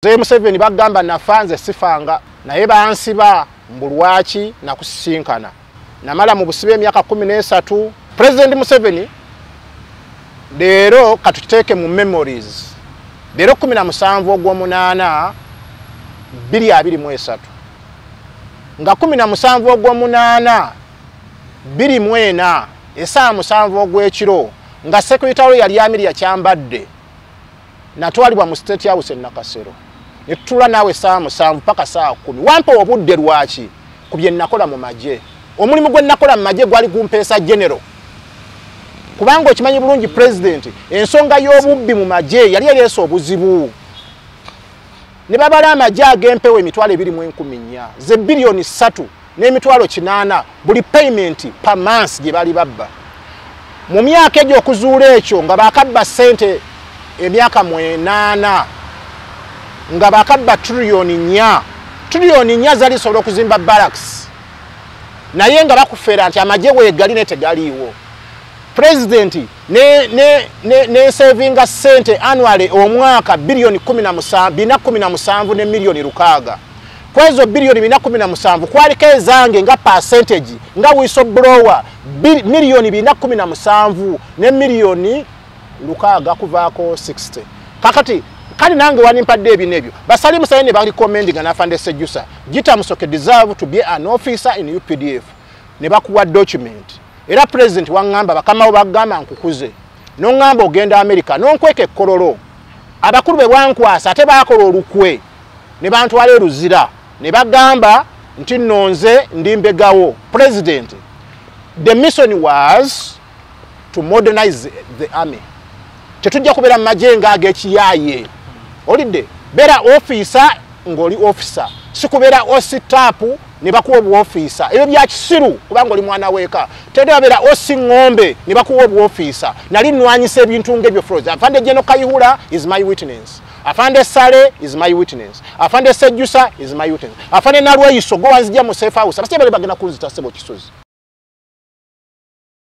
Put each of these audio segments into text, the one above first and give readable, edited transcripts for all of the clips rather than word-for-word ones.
Museveni bagamba nafanze sifanga naye Bansiba mbulwaki na kusisinkana namala mu busibe emyaka 13 President Museveni lero katuteke mu memories lero 17 ogw'omunana 2023 nga 17 ogw'omunana 24 esa 7 ogw'ekiro nga secretary yali Amiri kyambadde natwalibwa mu State House Nakasero netula nawe saa 7 paka saa 10 wampa obudde lwaki kubye nakola mu maje omulimu gwe nakola mu maje gwali gumpesa general kubanga okimanyi bulungi president ensonga y'obubbi mu maje yali yeso obuzibu ne babala amaje agempewe emitwalo 2.4 ze bilioni 3 n'emitwalo 8 buli payment per month gye bali babba mu myaka egyo okuzuula ekyo nga bakabba sente emyaka 8 nga bakabba trilioni 4 zali solo kuzimba barracks naye nga bakufera nti amaje wegali ne tegaliwo president ne saving sente annually omwaka bilioni 17 ne milioni 6 kwezo bilioni 17 kwaliko ezange nga percentage nga whistleblower milioni 17 ne milioni 6 kuvaako 60 kakati kali nange wanimpadde ebinebyo basali musayine bali commending na afande Sgt.Gitta Musoke deserve to be an officer in UPDF ne bakuwa document era president wangamba bakama bagamba nkukuze no ngamba ogenda America no nkweke kololo abakulu be bwankwasa ate bakola olukwe ne bantu wale ruzira ne bagamba nti nonze ndimbegawo president the mission was to modernize the army tetujja kubera majenga agekiyaye olide bera officer ngoli officer sikubera ositapu ne bakuwa bu officer ebyo bya kisiru kubanga oli mwana weka tedde bera osingombe ne bakuwa bu officer nali nwanyise ebintu ngebyo froze afande General Kayihura is my witness afande Sale is my witness afande Sejjusa is my witness afande Nalweyiso go wanzija mu safe house abasije bali bagenda kunzita sebo kisozi.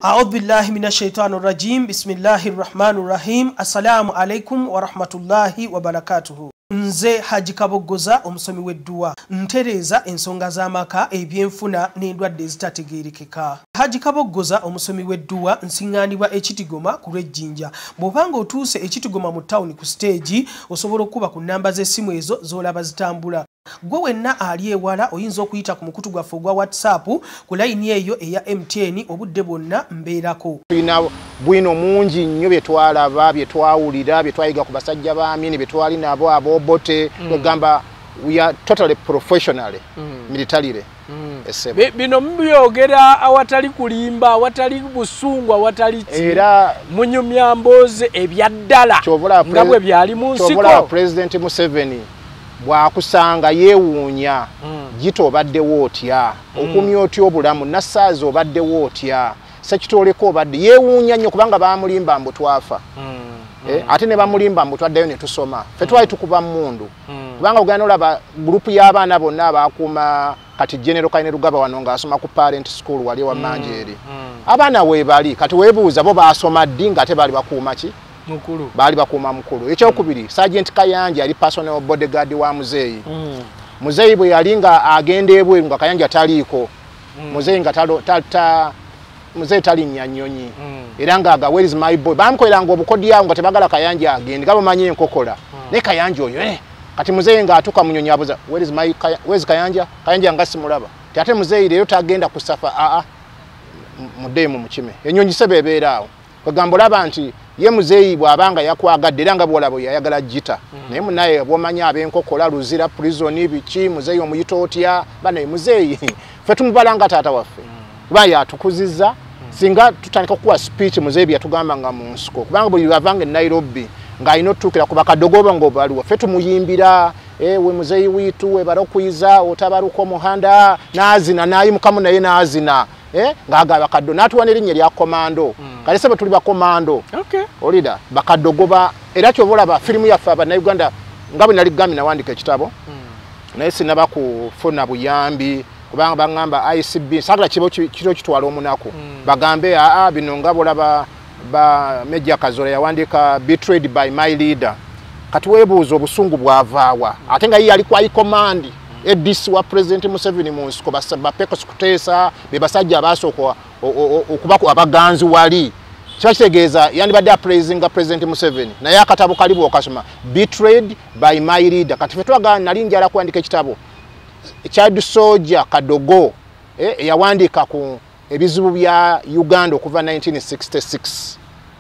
أعوذ بالله من الشيطان الرجيم بسم الله الرحمن الرحيم السلام عليكم ورحمة الله وبركاته Nze Haji Kabogoza omusomi w'edduwa ntereza ensonga z'amaka ebyenfuna n'endwadde ezitategeerekeka. Haji Kabogoza omusomi w'edduwa nsiŋŋaanibwa Ekitigoma ku lw'Ejjinja. Bw'obanga otuuse Ekitigoma mu ttawuni ku stage osobola okuba ku nnamba z'essimu ezo z'olaba zitambula. Gwe wenna ali ewala oyinza okuyita ku mukutu gwaffe ogwa WhatsApp ku layini eyo eya MTN obudde bwonna mbeerako. Tulina bwino mungi nnyo bye twalaba bye twawulira bye twayiga ku basajja baami ne bye twali nabo abobote twegamba we are totally professionally militarily. Bino mbyogera awatali kulimba awatali busungwa awatali era munyumya mboze ebyaddala nga bwe byali mu nsiko. President Museveni bwakusanga yeewuunya Gitta obaddewo otya okumya otya obulamu nassaazi obaddewo otya sekitoleko obadde yeewuunya nnyo kubanga bamulimba mbu twafa ate ne bamulimba mbu twaddayo ne tusoma ffe twali tukuba mmundu kubanga ogenda olaba gurupu y'abaana bonna abakuuma kati General Kaine Rugaba wano ng'asoma ku parent school wali wa Manjeeri abaana weebali kati weebuuza bo baasoma ddi nga ate baali bakuuma ki mukulu bali bakuma mukulu ekyokubiri Sergeant Kayanja ali personal bodyguard wa Muzeeyi Muzeeyi bwe yalinga agenda ebweru nga Kayanja taliko Muzeeyi nga Muzeeyi tali nyanyonyi era nga aga where is my boy bamkolanga obukodi yawo nga tebagala Kayanja agende gabo manyi enkokola ne Kayanja oyo kati Muzeeyi nga atuka munyonyi abuza where is Kayanja nga simulaba ate Muzeeyi leero tagenda kusafa mudemu mukime enyonyi sebebeera awo kwegambo laba nti ye Muzeeyi bw'abanga yakwagadde era nga bw'olaba yayagala Gitta naye munaye bw'omanya ab'enkokola luzira prison biki Muzeeyi omuyita otya bane Muzeeyi ffe tumubala nga taata waffe kuba yatukuzizza singa tutandika okuwa speech Muzeeyi yatugamba nga mu nsiko kubanga buli lwavanga e Nairobi ng'alina otutuukira ku bakadogoba ng'obaliwo ffe tumuyimbira we Muzeeyi wiitu webala okuyiza otabaluka omuhanda n'azina n'ayimukamu naye n'azina ngaga bakaddo natuwa erinnya lya komando kale sebe tuli ba komando olida bakadogoba era kyobola ba filimu yaffe aba na Uganda ngabe nali gami nawandika ekitabo naye sinaba kufuna buyambi kubanga bangamba ICB sagala kiro kitwala omunako bagambe bino ngabola ba Meja Kazola yawandika betrayed by my leader kati webuuza obusungu bwavaawa ate nga yali kwa command ADC wa President Museveni mu nsiko bapeko sikuteesa be basajja abasooka okuba abaganzi wali kitegeeza yandibadde appraisinga President Museveni naye akatabo kalibu okasoma betrayed by my leader kati fe twagala nali njala kuandika ekitabo Gitta-Gitta yawandiika ku ebizibu bya Uganda okuva 1966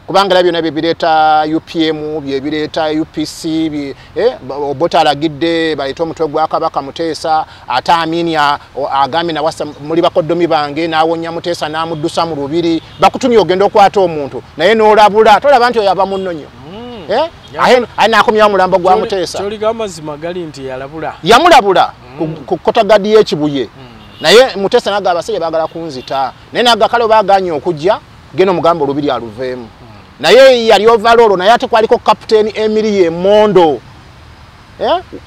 kubanga labyo nabyo bireeta UPM bireeta UPC Obote alagidde baleeta omutwe gwa Kabaka Muteesa ate Amini agambye na wasa muli bakoddomi bange nawonya Muteesa namuddusa mu lubiri bakutumye ogenda okwata omuntu naye n'olabula tolaba nti oyaba munnonyo ayina akomya omulambo gwa Muteesa kyoliga mazima gali nti yamulabula ku kotagadi y'ekibuye naye Muteesa naga abasajja baagala kunzita naye naga kale baaganye okujja geno mugambo olubiri aluveemu naye yali overall naye ate kwaliko Captain Emily Mondo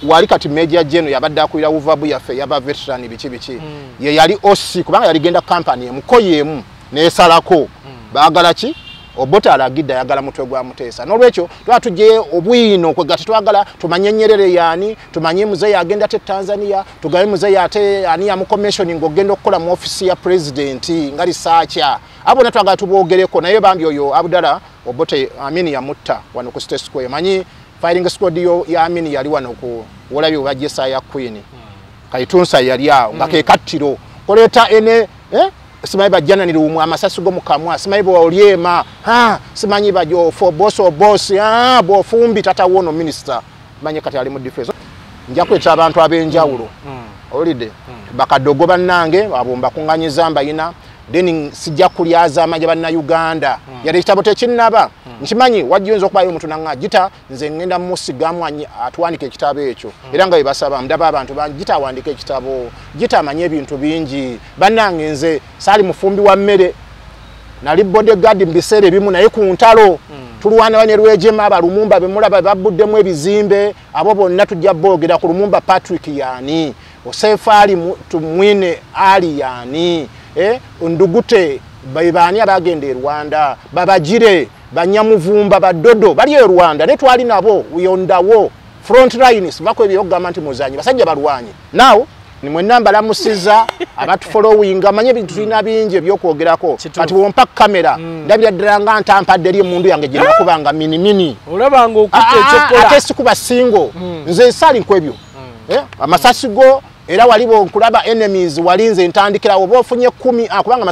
wali kati Major General yabadde akulira uvabu yaffe yaba veteran biki ye yali OC kubanga yali genda company emukoyemu nesalako baagala ki Obote alagidde yagala mutwe gwa Muteesa n'olwekyo twatujje obwino kwegati twagala tumanye Nyerere yani tumanye Muzeeyi agenda te Tanzania tugaye Muzeeyi ate ani ya mu commission ngogenda okukola mu office ya president nga researcher abo natwagala tubogereko naye bambi oyo Abdala Obote Amini ya mutta wano ku State Square manyi firing squad ya Amini yali wano ku wolabi wajesa ya Queen Kaitunsa yali awo ngake kattiro koleta ene simanyi bajjana nirumu amasasi go mukamwa simanyi bo oliema simanyi bajo for boss bo fumbi tata wono minister manye kati ali mu defense nja kweta abantu abenjawulo olide bakadogo bannange abomba kunganyiza mbayina then sijja kulyaza amanje banna Uganda yali kitabo tekinnaba nkimanyi wajjunzo okubayo omuntu nanga Gitta nze ngenda musigamu atwandike ekitabo ekyo era nga bibasaba ndaba abantu Gitta awandike ekitabo Gitta amanye ebintu bingi bannange nze sali mufumbi wa mmere nali bodyguard mbisere bimu naye ku ntalo tulwana bane Rwejema abalumumba bemulaba babuddemu ebizimbe abo bonna tujja boogera ku Lumumba Patrick yani Osefali tumwine ali yani Ndugute bayibani abagende Rwanda babajire banyamuvumba badodo bali Rwanda ne twali nabo uyondawo front lines bako ebyo government muzanyi basajja balwanyi now ni mwenamba la musiza abatu following amanye ebintu bina bingi byokwogerako kati wompa kamera ndabira dranga ntampadde eri mundu yange gye nakubanga mini olabanga okutte ekyokola ate sikuba singo nze sali nkwebyo amasasi go era walibo nkulaba enemies walinze ntandikira obofunye 10 kubanga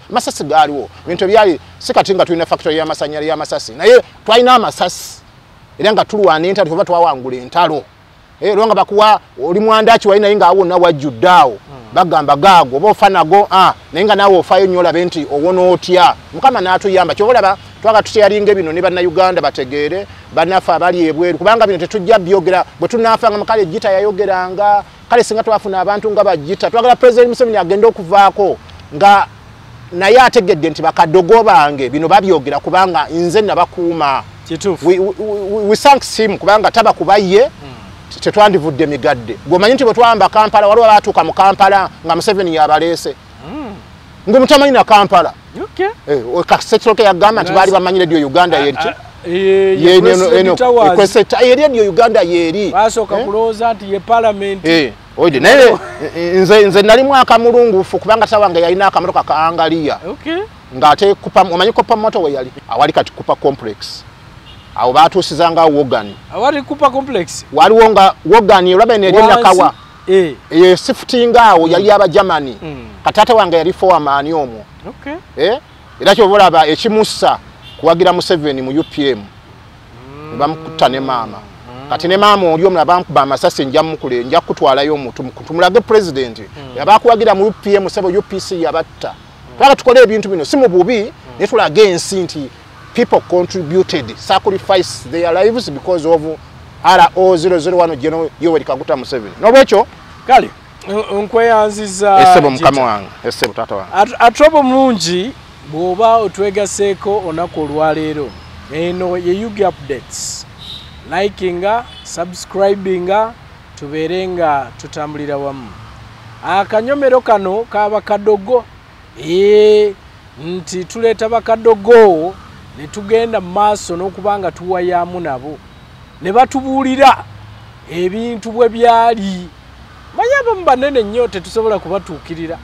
masasi galiwo bintu byali sikatinga tulina factory ya masanyali ya masasi naye twalina amasasi era nga tulwana entalo tuba twawangula entalo longa bakuwa oli mwandachi walina inga awo na wajudao bagamba gago bofanago nenga nawo ofayo nyola benti owono otya mukama natuyamba kyobolaba twaga tusharinge bino ne banna Uganda bategere banafa bali ebweru kubanga bino tetujja byogera bwe tunafanga makale Gitta yayogeranga kale singa twafuna abantu nga Gitta twagala President Museveni agenda okuvaako nga naye ategedde nti bakadogo bange bino babyogera kubanga nze nabakuuma kitufu we thank him kubanga taba kubaye tetwandivudde migadde gomanyi nti bwe twamba Kampala waliwo batuuka mu Kampala nga Museveni yabalese ngomutamanyi na Kampala kasetroke yagamba nti baali bamanyi radio Uganda yeriki radio Uganda yeri basoka kulooza nti ye parliament oide naye nze nali mwaka mulungufu kubanga tawange yalina akamotoka kaangalia ngate kupa omanyi kupa moto we yali awali kati kupa complex awo batusizanga wogani awali kupa complex waliwo nga wogani olaba ne yenda kawa sifting awo yali aba Germany katata wange yali foreman omwo era kyo bolaba ekimussa kuwagira Museveni mu UPM bamukuta ne mama kati ne mama oli omulaba nkuba amasasi nja mukule nja kutwalayo omuntu tumulage president yabakuwagira mu UPM sebo UPC yabatta twaka tukole ebintu bino si mu bubi ne tulage ensi nti people contributed sacrifice their lives because of RO001 General Yoweri Kaguta Museveni nolwekyo kale nkweyanziza esebo mukama wange esebo tata wange atrobo mulungi bwoba otwegaseeko onako olwaleero eno ye Yugi updates likinga subscribinga tubeerenga tutambulira wamu akanyomero kano kaba kadogo nti tuleeta bakadogo ne tugenda maaso n'okubanga tuwayamu nabo ne batubuulira ebintu bwe byali. Manyi abamu banene nnyo tetusobola kubatuukirira,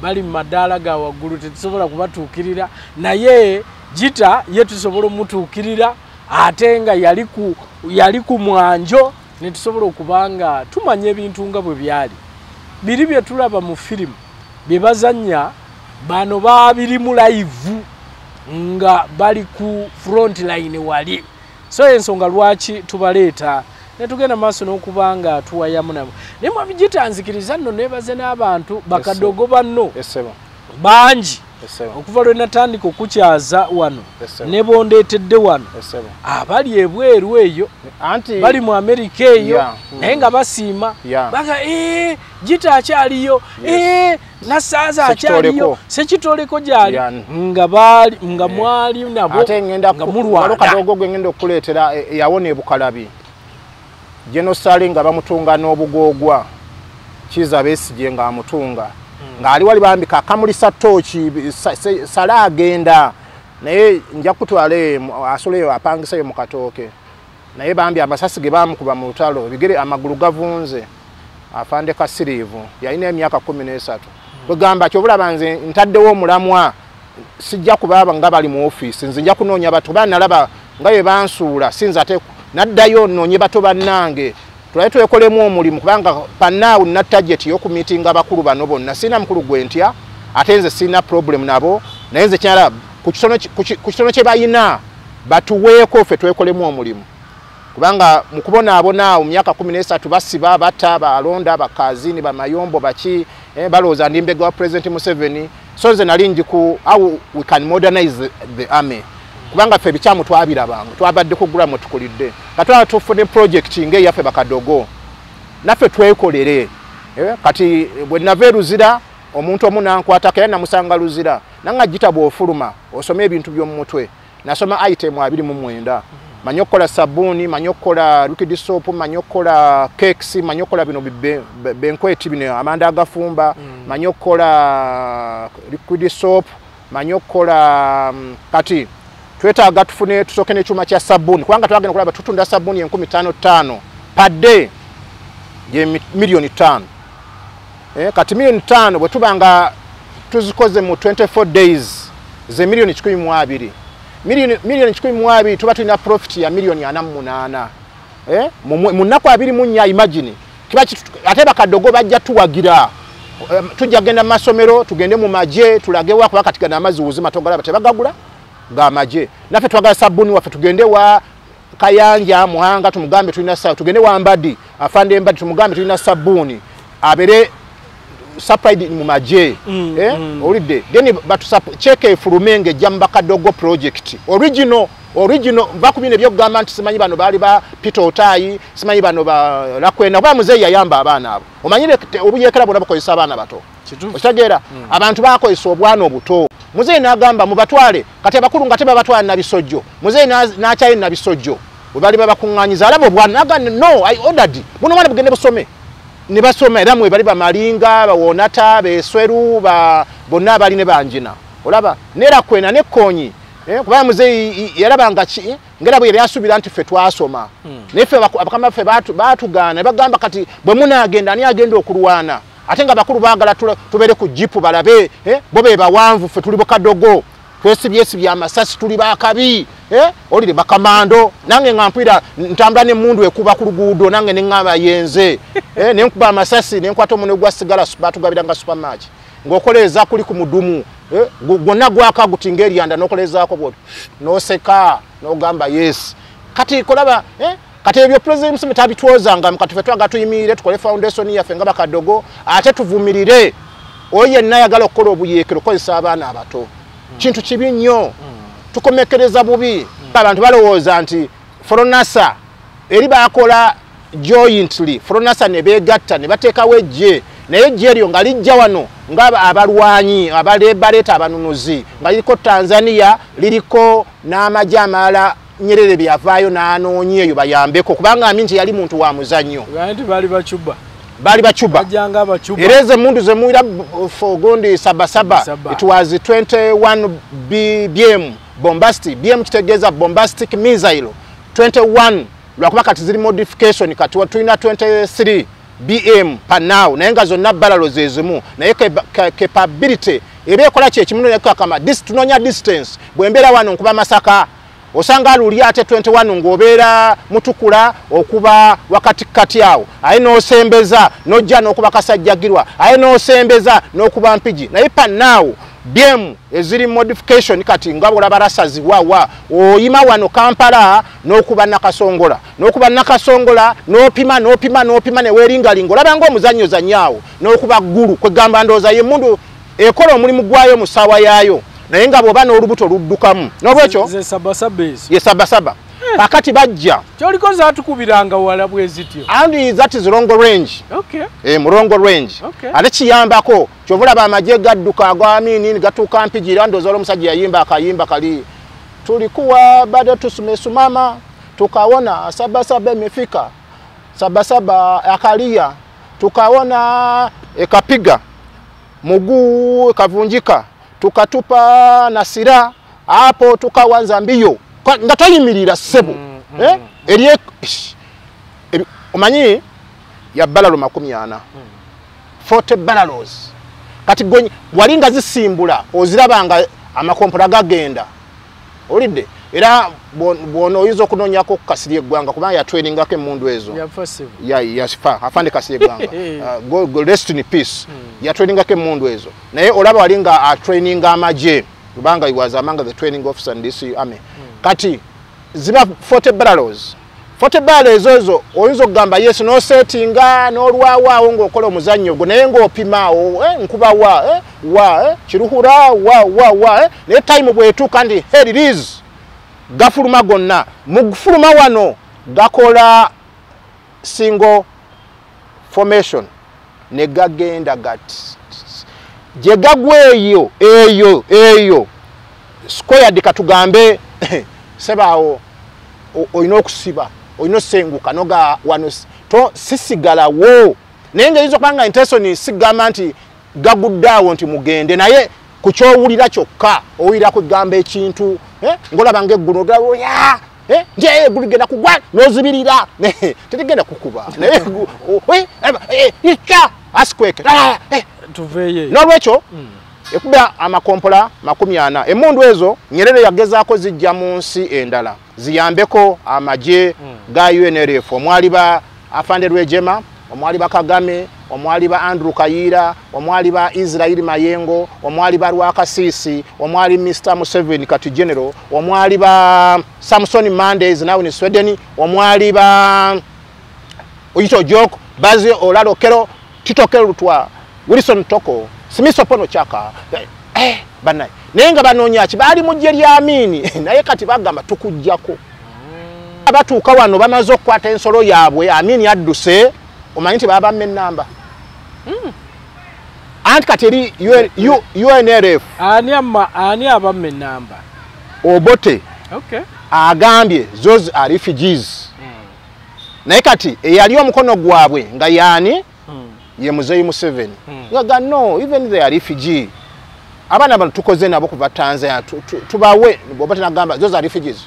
bali mu madaala ga waggulu tetusobola kubatuukirira, naye Gitta ye tusobola omutuukirira ate nga yali ku mwanjo ne tusobola okubanga tumanya ebintu nga bwe byali. Biri bye tulaba mu firimu bye bazannya bano babiri mu live nga bali ku front line wali. So ensonga lwaki tubaleeta ne tugenda maaso n'okubanga tuwayamu nabo. Naye mwavi Gitta nzikiriza nno nebaze n'abantu bakadogo banno bangi okuva lwe natandika okukyaza wano ne bondeetedde wano abali ebweru eyo bali mu Amerika eyo naye nga basiima baga Gitta akyaliyo nasaaza akyaliyo sekitoleko gyali nga mwali nabo nga mulwana. Kadogo gwe ngenda okuleetera yawona ebukalabi genosali nga bamutunga n'obugogwa kiza Besigye nga amutunga ngali wali bambika akamulisa tochi sala agenda naye nja kutwale asole apangiseyo mu katooke naye bambi amasasi ge bamukuba mu lutalo bigere amagulu gavunze afande Kasirivu yalina emyaka 13 bwegamba kyobula banze ntaddewo omulamwa sijja kubaba nga bali mu office nze nja kunoonya batu banalaba nga ye bansuula sinza ate naddayo noonye bato bannange tulaye twekolemu omulimu kubanga panaawu na target y'okumiitinga abakulu bano bonna sina mukulu gwentya ate nze sina problem nabo naye nze kyala ku kitono kye bayina batuweeko ffe twekolemu omulimu kubanga mu kubonaabona mu myaka 13 basiba bata balonda bakazini bamayombo baki balooza ndimbega wa President Museveni so nze nali njiku how we can modernize the army kubanga ffe bikyamu twabirabanga twabadde kugula mu tukulidde katwala tufune project ng'eyaffe bakadogo naffe twekolere kati bwe nava Luzira omuntu omu nankwatako era namusanga Luzira nanga Gitta bw'ofuluma osoma ebintu by'omu mutwe nasoma item 29 manyi okukola sabuni manyi okukola liquid soap manyi okukola cakes manyi okukola bino benkweti bino amanda agafumba manyi okukola liquid soap manyi okukola kati twetaaga tufune tusoke n'ekyuma kya sabuni kubanga twagenda kulaba tutunda sabuni 15,500 per day ye $1,500,000 kati $1,500,000 bwe tubanga tuzikoze mu 24 days ze $1,200,000 $1,200,000 tuba tulina profit ya $48,000,000 mu nnaku 24 imagine kiba ate bakadogo bajja tuwagira tujja genda mu masomero tugende mu maje tulagewa kuba kati gana amazi wuzima togalaba tebagagula ga maje naffe twagala sabuni waffe tugende wa Kayanja Muhanga tumugambe tulina tugende wa Mbadi afande Mbadi tumugambe tulina sabuni abere supplied mu maje olide then batu check Fulumenge jamba Kadogo project original bakubine byo gamba nti simanyi bano bali ba Peter Otayi simanyi bano ba Lakwena kwa muzeyi yayamba abana abo omanyire obuyekera bona bakoyisa abana bato okitagera abantu bakoyisa obwana obuto muzeyi nagamba mubatwale kati abakulu ngateba batwala na bisojjo muzeyi n'akyaye na bisojjo bali babakunganyiza alabo bwana naga no I ordered buno mwana bugende busome ne basoma era mwe bali bamalinga bawonata besweru bonna bali ne banjina olaba nera kwena ne konyi kuba muzeyi yarabanga ngera bwe yasubira nti fe twasoma nefe abakama fe batugana bagamba kati bwe munagenda ani agenda okulwana ate nga bakulu baagala tubere ku jipu balabe bobe bawanvu fe tuli Bakadogo twesibye amasasi tuli bakabi olire bakamando nange ngampira ntambula ne mundu ekuba ku luguudo nange ne ngaba yenze ne nkuba amasasi ne nkwata omuno gwa sigala batugabiranga supermarket ngokoleza kuli ku mudumu gonna gwaka gutingeri yanda nokoleza ko bwoti noseka nogamba yes kati kolaba kati ebyo president Museveni tabitwozanga mukati fe twaga tuyimire tukole foundation yaffe nga Bakadogo ate tuvumirire oye nayagala okukola obuyekero kozesa abaana abato kintu kibi nnyo tukomekereza bubi abantu balowooza nti Foronasa eri bakola jointly Foronasa ne begatta ne bateekawo ejje naye ejje eryo nga lijja wano nga abalwanyi abaleeta abanunuzi nga liriko Tanzania liriko n'amajja amalala Nyerere byavaayo n'anoonye eyo bayambeko kubanga aminji yali muntu wa muzannyo bali bachuba ereze mundu ze muira fogondi sabasaba it was 21 BM bombastic BM kitegeza bombastic missile 21 lwakuba kati ziri modification kati tulina 23 BM per now naye nga zonna barrels ezimu naye capability eba ekola kyekimu nekakama tunoonya distance bwembeera wano nkuba Masaka osanga luli ate 21 ng'obeera Mutukula okuba wakatikati awo aye n'osembeza n'ojja n'okuba Kasajjagirwa aye n'osembeza n'okuba Mpigi naye per now BM eziri modification kati nga olaba rasazi wawa oyima wano Kampala n'okuba Nakasongola n'opima ne weeringalinga olaba ng'omuzannyo zannyawo n'okuba ggulu kwegamba ndooza ye mundu ekola omulimu gwayo mu ssaawa yaayo naye nga bw'oba n'olubuto luddukamu n'olwekyo ye sabasaba kakati bajja kyoliko zaatukubiranga wala bwe zityo and that is long range mulongo range ate kiyambako kyovulaba amagye gadduka agwamini gatuuka Mpigi era ndooza omusajja yayimba akayimba kali tulikuwa bado tusimama tukaona sabasaba imefika sabasaba akalia tukaona ekapiga muguu kavunjika tukatupa nasira hapo tukawanza mbio nga twayimirira ssebo eriye omanyi ya balalo 40 40 barrels kati gonyi walinga zisimbula ozirabanga amakompola gagenda olidde era bono oyinza okunoonyako Kasirye Gwanga kubanga yatweningako emmundu ezo yafa afande Kasirye Gwanga go rest in peace yatweningako emmundu ezo naye olaba walinga atraininga amagye kubanga he was among the training officer in this army kati ziba 40 barrels ezo oyinza okugamba yes no settinga n'olwawo ng'okola omuzannyo gwo naye ng'opimaawo nkuba kiruhura naye time bwetuuka ndi here it is gafuluma gonna mugufuluma wano gakola single formation ne gagenda gati je gagweyo eyo squared katugambe sebaawo oyina okusiba oyina senguka noga wano to sisigala wo nenge izo kwanga intention sigama nti gaguddawo nti mugende naye kukyowulira kyokka oyira kugamba ekintu ngola bange guno dawo ya nje guligenda kugwa nozibirira tetegenda kukuba naye icha askweke tuveye nolwekyo ekuba amakompola 40 emundu ezo Nyerere yagezaako zijja mu nsi endala ziyambeko amagye ga UNRF omwali ba Afande Rwejema omwali ba Kagame omwali ba Andrew Kayira omwali ba Israel Mayengo omwali ba Rwakasisi omwali Mr. Museveni kati general omwali ba Samson Mondays now in Sweden omwali ba Oyito Joko Bazi Olalo Kero Tito Kero Lutwa Wilson Toko Simiso Pono Chaka banai nenga banoonya ki bali mujje lyamini naye kati bagamba tukujjako abatuuka wano bamaze okukwata ensolo yaabwe amini adduse omanyi nti baba men namba anti kati eri UNRF ani abamme namba Obote agambye those are refugees naye kati eyali omukono gwabwe nga yani ye Muzeyi Museveni ngaga no even they are refugee abana bano tukoze nabo kuva Tanzania tubawe Obote nagamba those are refugees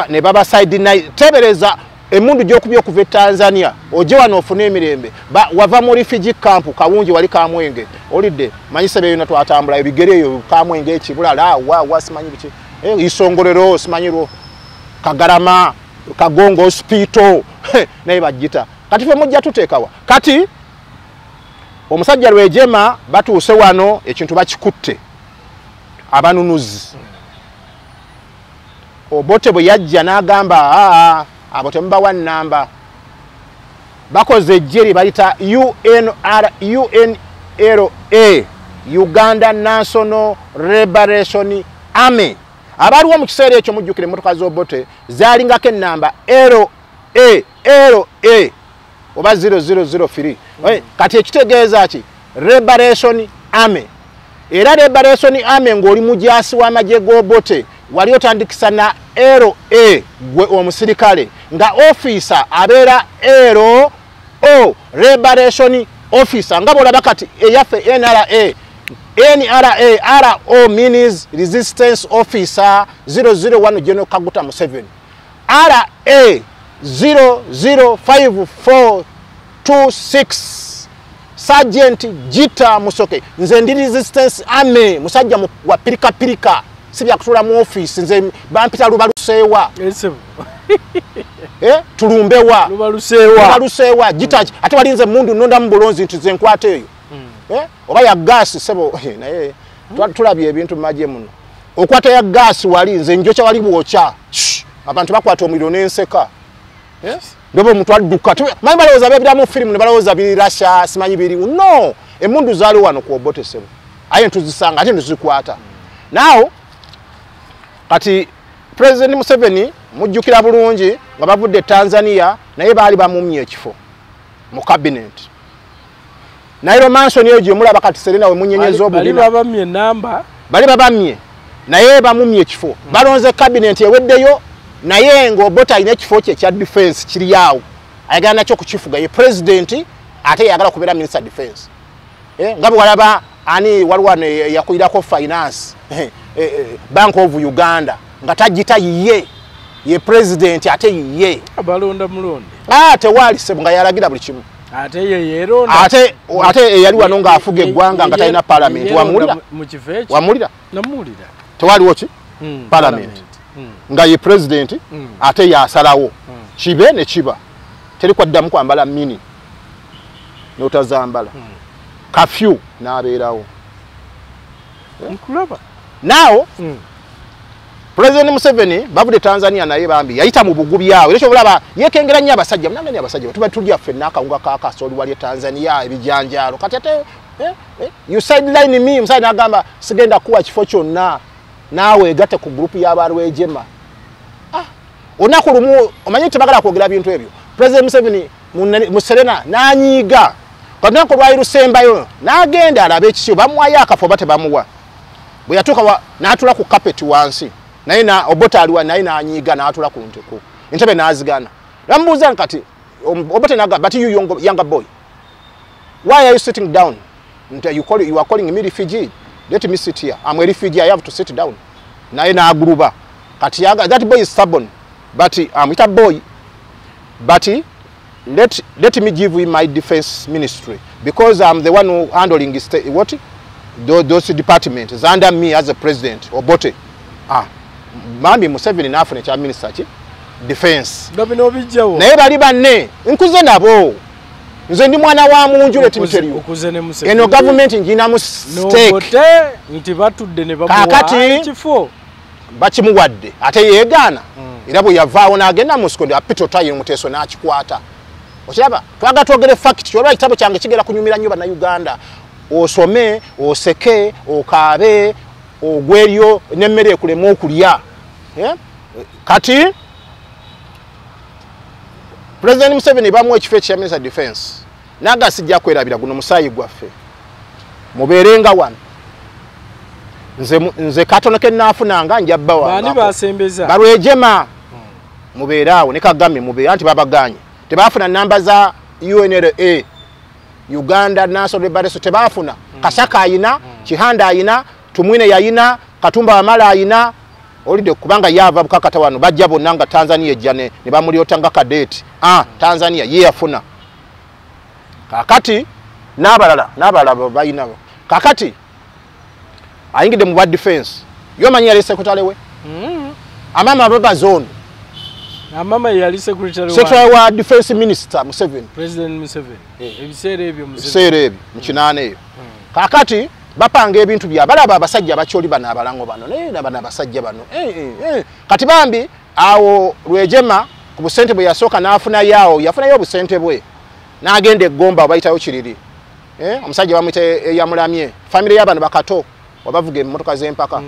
ne baba side night tebereza emundu gyokubye okuva Tanzania oje wano ofune emirembe wava mu refugee camp Kawunji wali Kamwenge olidde manyise beyo na twatambula ebigereyo Kamwenge ekibulala wa simanyi biki isongolero simanyiro Kagarama Kagongo hospital naye bajita kati fe mujja tuteekawa kati omusajja Rwejema batuuse wano ekintu bakikutte abanunuzi Obote bwe yajja n'agamba abo tembawa namba bakoze ejjeri bayita UNRA Uganda National Liberation Army abaliwo mu kiseera ekyo mujjukire emmotoka z'Obote zaalingako ennamba LA oba 0003 kati ekitegeeza ki Liberation Army era Liberation Army ng'oli mujaasi w'amagye g'Obote wali otandikisa na LA gwe omusirikale nga officer abeera LO Liberation Officer nga bolaba kati eyaffe NRA RO means Resistance Officer 001 General Kaguta Museveni RA 005426 Sgt.Gitta Musoke. Nze ndi resistance army musajja wa pirika pirika sibya kutula mu office nze bampita lubalusewa tulumbewa lubalusewa Gitta ate walinze mundu nonda mu bulonzi ntize nkwate eyo oba ya gas sebo naye tulabye ebintu maje muno okwata ya gas wali nze njocha wali bwocha abantu bakwata omuliro n'enseka ndobo omuntu adduka manyi balowooza bebira mu film ne balowooza biri Russia simanyi biri no emundu zaali wano ku Obote sebo aye ntuzisanga ate ntuzikwata now kati President Museveni mujjukira bulungi nga bavudde Tanzania naye baali bamumye ekifo mu cabinet nairo mansion eyo gyemulaba kati Serena we munyenyezo obulina bali babamye naye bamumye ekifo balonze cabinet eweddeyo naye ng'Obote alina ekifo kye ekya defense kiri awo ayagala nakyo kukifuga ye president ate yagala kubeera minister defense nga bwe walaba ani waliwo yakulirako finance Bank of Uganda nga Gitta yiye ye president ate yiye abalonda mulonde tewali sebo nga yalagira buli kimu ate ye yeronda ate yali wano nga afuga eggwanga nga talina parliament wamulira namulira tewaliwo ki parliament nga ye president ate yasalawo kibe ne kiba teri kwaddamu kwambala mini n'otazambala kafyu n'abeerawo nkulaba now President Museveni bavudde Tanzania naye bambi yayita mu bugubi yawe ekyo bulaba yekengera nnyo abasajja munanganya abasajja tuba tulya ffenna akawunga kaakasooli wali Tanzania ebijanjaalo kati ate you sideline me musajja n'agamba sigenda kuwa kifo kyonna naawe egatte ku group y'abalwejema olunaku lumu omanyi tebagala kwogera bintu ebyo President Museveni mu Serena n'anyiiga olunaku lwali lusembayo n'agenda alaba ekisibo bamuwayo akafo oba tebamuwa bwe yatuuka n'atula ku carpet wansi naye na Obote aliwa naye n'anyiiga n'atula ku nteko entebe n'azigana bamubuuza nkati Obote n'agamba but you younger boy why are you sitting down you are calling me refugee let me sit here I'm a refugee I have to sit down naye n'aguluba kati that boy is stubborn but I'm a boy but let me give you my defense ministry because I'm the one who handling those departments under me as a president Obote Mami Museveni nafune kya minister ki defense naye bali banne nkuze nabo nze ndi mwana wa munju let me tell you eno government njina mu stake nti batudde ne bamuwa ekifo bakimuwadde ate yeegaana era bwe yavaawo n'agenda mu sikondi apito tayo muteeso n'akikwata okiraba twaga twogere fact kyolwa ekitabo kyange kigera kunyumira nnyo bannayuganda osome oseke okaabe ogweryo n'emmere ekulemu okulya kati President Museveni bamuwa ekifo ekya minister defense naga sijja kwerabira guno musaayi gwaffe mubeerenga wano nze katono ke naafunanga njabba bani basembeza balwejema mubeeraawo ne Kagame mubeera anti babaganye tebafuna namba za UNLA Uganda National Liberation tebafuna Kasaka ayina Kihanda ayina Tumwine yayina Katumba Wamala ayina olide kubanga yava bukakata wano bajja bonna nga Tanzania ejjane ne bamulyotanga kadeti Tanzania ye yafuna kakati n'abalala bayina kakati ayingide mu defense yomanyi yali secretary we amama baba zone amama yali secretary wa defense minister Museveni President Museveni ebiseera ebyo mukinaana eyo kakati bapanga ebintu bya balaba abasajja abakyoli bano abalango bano bano abasajja bano kati bambi awo Lwejema ku busente bwe yasooka yafunayo obusente bwe n'agenda eggomba bayitayo kiriri omusajja bamuyita yamulamye family y'abano bakato wabavuga emmotoka z'empaka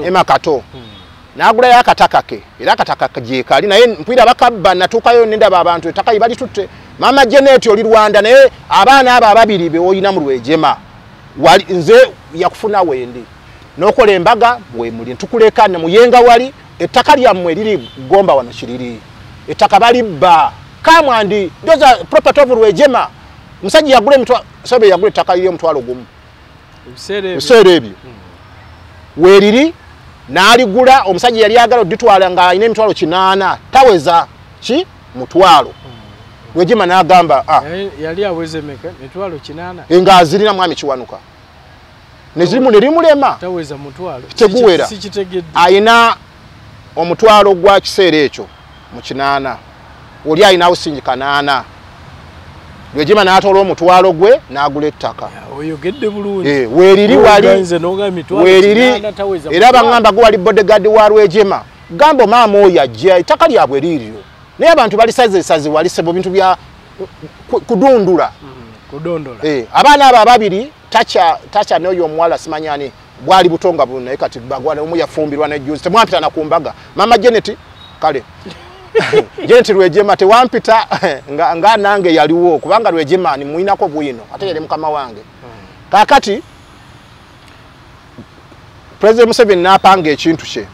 emakato n'agulayo akataka ke era akataka gyekali naye mpwira bakabba natuukayo nendaba abantu ettaka libali tutte mama Janet oli Rwanda naye abaana abo ababiri bewoyina mu Lwejema nze yakufuna wendi n'okola embaga wemuli ntukuleka ne muyenga wali ettaka lyammwe liri gomba wano kiriri ettaka balibba kamwandi ndoza property of Lwejema musajja yagula emitwa sabe yagula ettaka liri omutwalo gumu ebiseera ebyo weeriri n'aligula omusajja yali agala oditwala nga alina emitwalo 8 taweza ki mutwalo Lwejima n'agamba yali aweze meka mitwalo 8 nga azirina mwami Kiwanuka nezirimu nerimulema taweza mutwalo teguwera ayina omutwalo gwa kiseera ekyo mu 8 oli ayina awusingika 8 Lwejima n'atoola omutwalo gwe n'agula ettaka oyogedde bulungi weeriri weeriri era bangamba gwe wali bodyguard wa Lwejima gambo maama oyo ajja ettaka lyabwe liiryo naye abantu balisazesaze walisebo bintu bya kudundula abaana abo ababiri tacha n'oyo omuwala simanyani bwali butonga buno naye kati bagwana omu yafumbirwa n'ejjuzi temwampita na kumbaga mama Janet kale Janet Lwejima tewampita nga nange yaliwo kubanga Lwejima ni muinako bwino ate yali mukama wange kakati President Museveni n'apanga ekintu kye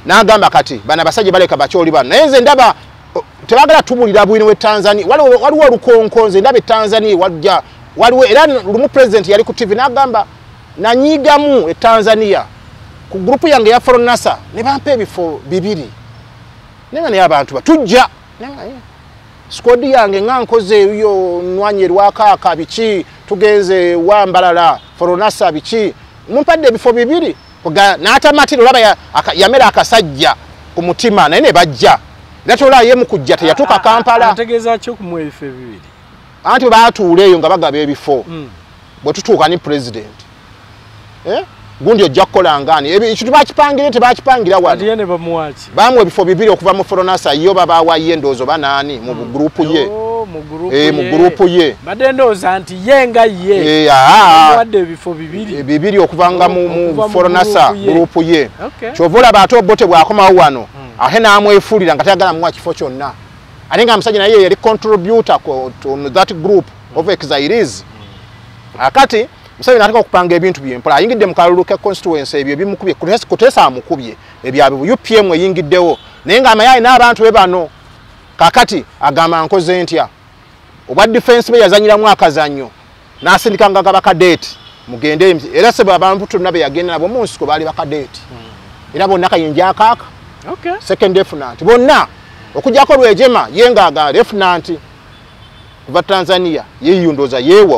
n'agamba kati bana basajja baleka bakyoli bano naye nze ndaba tebagala tubulira bwino we Tanzania waliwo olukonkonze ndabe Tanzania wajja waliwo era lumu president yali ku TV n'agamba nanyigamu Tanzania ku group yange ya Foreign NASA ne bampa ebifo 2 nenga ne abantu batujja squad yange nga nkoze yo nwanye lwakaka biki tugenze wambalala Foreign NASA biki mumpadde ebifo 2 n'atamatiro laba yamera akasajja ku mutima naye ne bajja Natola ye mukujja teyatuka Kampala. Ategeeza kyo kumwe ebife 2. Anti baatuula eyo nga bagaba ebifo. Bwe tutuuka ni president. Gundi ojja kukola ngani. Ekintu bakipangire tebakipangira wano. Ati yene bamuwachi. Bamwe ebifo 2 okuva mu Foreign NASA yo baba wa yendozo banaani mu group ye. Mu group ye. Mu group ye. Badendoza anti yenga ye. Wadde ebifo 2. 2 okuvanga mu Foreign NASA group ye. Chovola bato bote bwakomawo wano. Ahe namwefulira nga tayagala muwa kifo kyonna. Alinga amusajja naye yali contributor on that group of exiles. Akati Museveni ataka okupanga ebintu by'empola ayingidde mu kalulu ke constituency ebyo bimukubye kutesa amukubye ebyabe UPM eyingiddewo naye nga amayayi n'abantu be bano kakati agamba nkoze ntya obwa defense be yazanyiramu akazannyo n'asindika nga bakadeti mugende era sebe abantu tunna be yagenda nabo mu nsiko bali bakadeti era bonna kayinja akaka second lieutenant bonna okujjako Lwejema yenga aga lieutenant kuva Tanzania yeyundoza yewa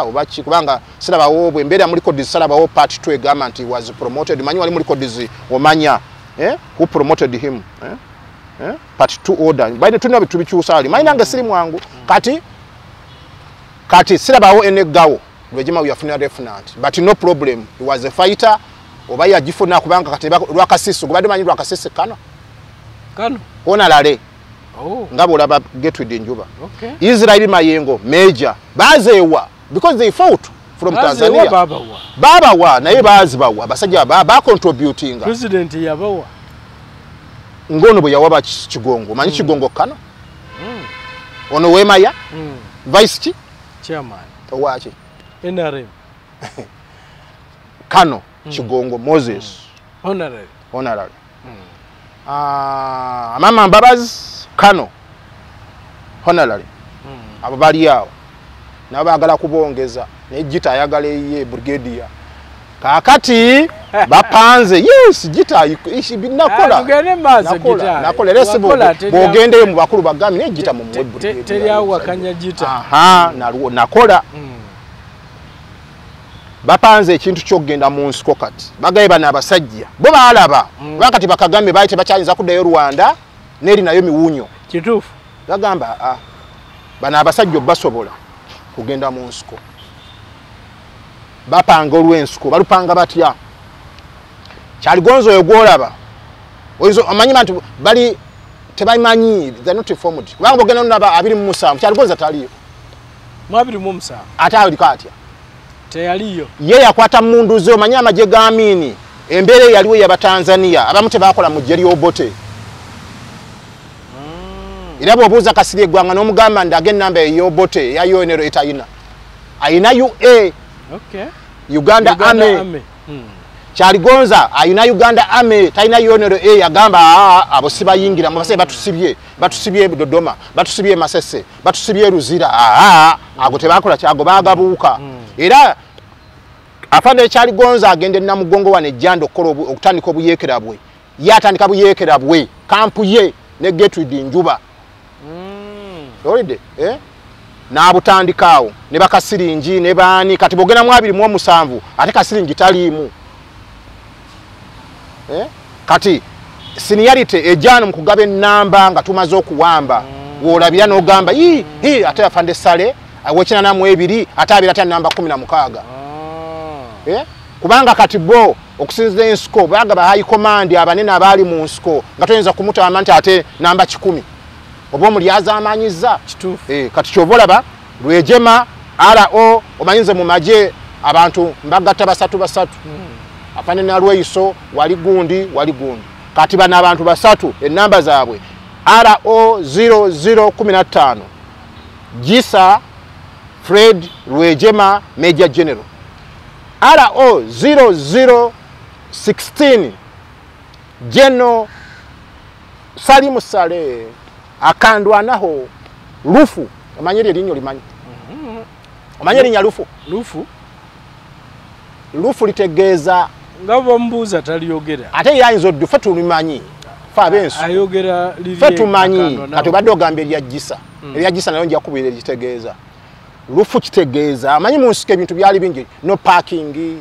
oba kubanga siraba wobwe mbere muri code salaba wo part 2 government was promoted manyi wali muri code omanya who promoted him part 2 order baine tunna bitubikyusa ali manyi nange siri mwangu kati siraba wo enegawo Lwejema yafuna lieutenant but no problem he was a fighter oba yagifuna kubanga kati lwakasiso gubadde manyi lwakasise kano ona lale ngabo olaba Gateway Enjuba Israel Mayengo major bazewa because they fought from Tanzania baba wa naye bazibawa abasajja ba contributing president yabawa ngono bwe yawaba Kigongo manyi Kigongo kano ono Wemaya vice chairman owachi NRM kano Kigongo Moses honorary mama Mbabazi kano honorary abo bali yao nabo bagala kubongeza ne Gitta ayagala ye brigadier kakati bapanze yes Gitta nakola nakola lesebo bogende mu bakulu bagami ne Gitta mu brigadier teri awakanya Gitta nakola bapanze ekintu kyogenda mu nsiko kati bagaye bana abasajja bo baalaba bakati bakagambe baite bachanyiza kudayo Rwanda neri nayo miwunyo kitufu bagamba bana abasajja basobola kugenda mu nsiko bapanga olw'ensiko balupanga batya kyaligonzo yogolaba oizo amanyi bantu bali tebamanyi they not informed kubanga bogenda naba abiri mu musanvu kyaligonza taliyo mwabiri mu musanvu atali katya teyaliyo ye yakwata munduze omanyi amaje gamini embere yaliwo ya Tanzania abamu tebakola mu jeri obote irabo obuza kasiri egwanga n'omugamba ndage namba eyobote ya yonero etayina ayina UA Uganda Army kyaligonza ayina Uganda Army tayina yonero yagamba abo sibayingira mu base batusibye Dodoma batusibye Masese batusibye Ruzira ago tebakola kyago bagabuuka era afande chali gonza agende na mugongo wane jando kolo okutandika obuyekera bwe yatandika buyekera bwe kampu ye ne Getrude Njuba olide na butandikaawo ne bakasiringi ne bani kati bogena mu 27 ate kasiringi talimu kati seniority ejano mukugaba namba nga tumaze okuwamba wolabira no gamba ate afande sale awechina na mwebiri ate abira ate namba 16 kubanga kati bo okusinza ensko baga ba high command abanene abali mu nsko nga toyenza kumuta amante ate namba 10 obo muli azamanyiza kitufu kati kyovolaba Rwejema RO omanyinze mu maje abantu mbagata basatu afane na Rweiso wali gundi kati bana abantu basatu enamba zaabwe RO 0015 Gisa Fred Rwejema Major General RO 0016 General Salimu Sale akandwa naho Lufu amanyeri linyo limanyi amanyeri nya Lufu litegeeza ngabo mbuza taliyogera ate yayinzo dufe tulimanyi fa bensu ayogera livye fetumanyi kati badde ogamba erya Gisa nayo nja kubira litegeeza Lufu kitegeeza amanyi munsike ebintu byali bingi no parking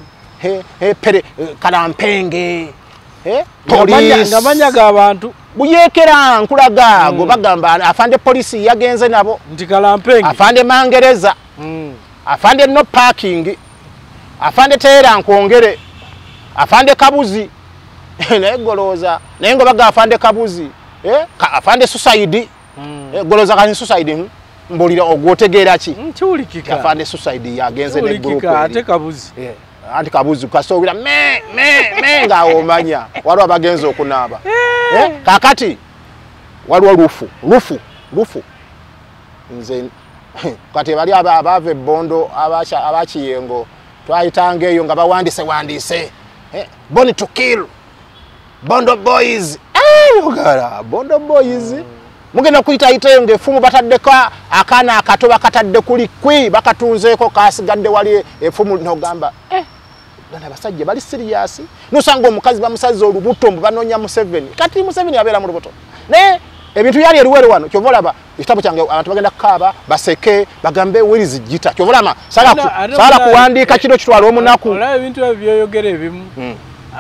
pere kalampenge police ngamanya ga abantu buyekera nkulaga go bagamba afande police yagenze nabo nti kalampenge afande mangereza afande no parking afande tera nkwongere afande kabuzi negoloza nengo baga afande kabuzi afande suicide goloza kan suicide mbolira ogwotegeera ki chulikika afande suicide yagenze ne group ate kabuzi anti kabuzi kasowira me nga omanya wali abagenzo okunaba kakati wali Lufu nze kati bali abave bondo abachiyengo twayitange eyo nga bawandise born to kill Bondo Boys ogara Bondo Boys mugenda kuyita iteyo ngefumu bataddeko akana akato bakatadde kuli kwi bakatunzeeko kasigadde wali efumu nogamba bana basajja bali serious nusanga omukazi bamusazi olubuto mbanonya Museveni kati Museveni abera mu lubuto ne ebintu yali eruwere wano kyovolaba ekitabo kyange abantu bagenda kaba baseke bagambe wirizi Gitta kyovolama sala kuwandika kino kitwalo omunaku ola ebintu ebyoyogere ebimu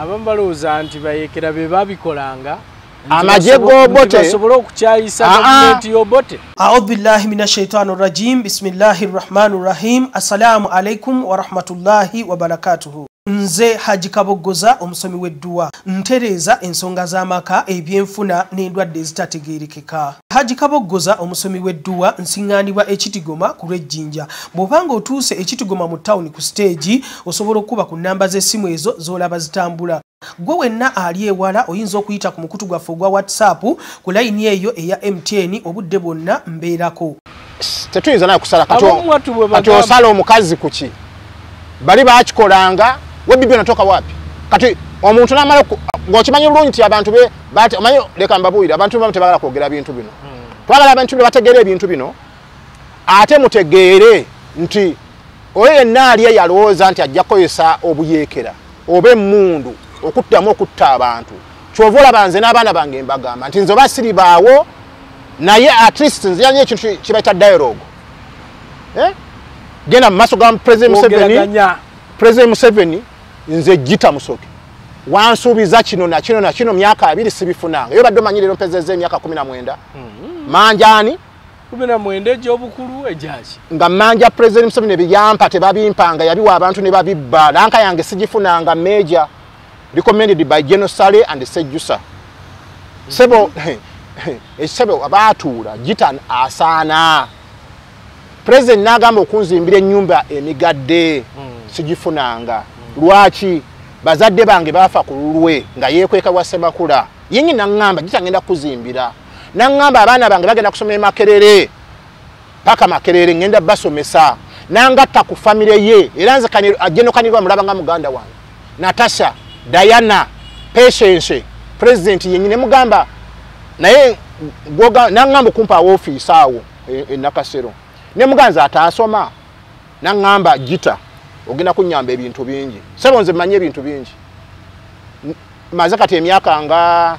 abambaloza anti bayekera be babikolanga amajego bote basobola okukyayisa gavumenti yobote a'udhu billahi minash shaitanir rajim bismillahir rahmanir rahim assalamu alaikum wa rahmatullahi wa barakatuhu nze Haji Kabogoza omusomi w'edduwa ntereza ensonga z'amaka ebyenfuna n'endwadde ezitategeerekeka. Haji Kabogoza omusomi w'edduwa nsiŋŋaanibwa Ekitigoma ku lw'Ejjinja. Bw'obanga otuuse Ekitigoma mu ttawuni ku stage osobola okuba ku nnamba z'essimu ezo z'olaba zitambula. Gwe wenna ali ewala oyinza okuyita ku mukutu gwaffe ogwa WhatsApp ku layini eyo eya MTN obudde bwonna mbeerako. Tetuyinza naye kusala kati osala omukazi kuki bali bakikolanga we bibi natoka wapi kati omuntu namala ngokimanyi bulungi nti abantu be bati omanyi leka mbabuira abantu be tebagala kwogera bintu bino twagala abantu be bategeere ebintu bino ate mutegeere nti oyo yenna ali yalowooza nti ajja kukozesa obuyekera oba emmundu okuttamu okutta abantu kyovola banze n'abaana bange mbagamba nti nze oba siri baawo naye at least nze yanye ekintu kibayita dialogue genda mu maaso ga President Museveni nze Gitta Musoke wansuubiza kino na kino myaka 2 sibifunanga yo badde manyi lero mpezeze emyaka 19 manjani 19 egy'obukulu ejaji nga manja President Museveni ebiyampa tebabimpanga yabiwa abantu ne babibba lanka yange sigifunanga major recommended by General Sale and Sejjusa sebo abatuula Gitta asaana President nagamba okunzimbira ennyumba emigadde sigifunanga lwaki bazadde bange bafa ku lulwe nga yekweka wa Semakula yenyi nangamba Gitta ngenda kuzimbira nangamba abaana bange bagenda kusoma Makerere paka Makerere ngenda basomesa nangatta ku family ye era nze ageno kanirwa mulaba nga muganda wange Natasha Diana Patience President yenyi ne mugamba naye nangamba kumpa office awo Nakasero ne muganza atasoma nangamba Gitta ogenda kunnyamba ebintu bingi sebo nze manye ebintu bingi maze kati emyaka nga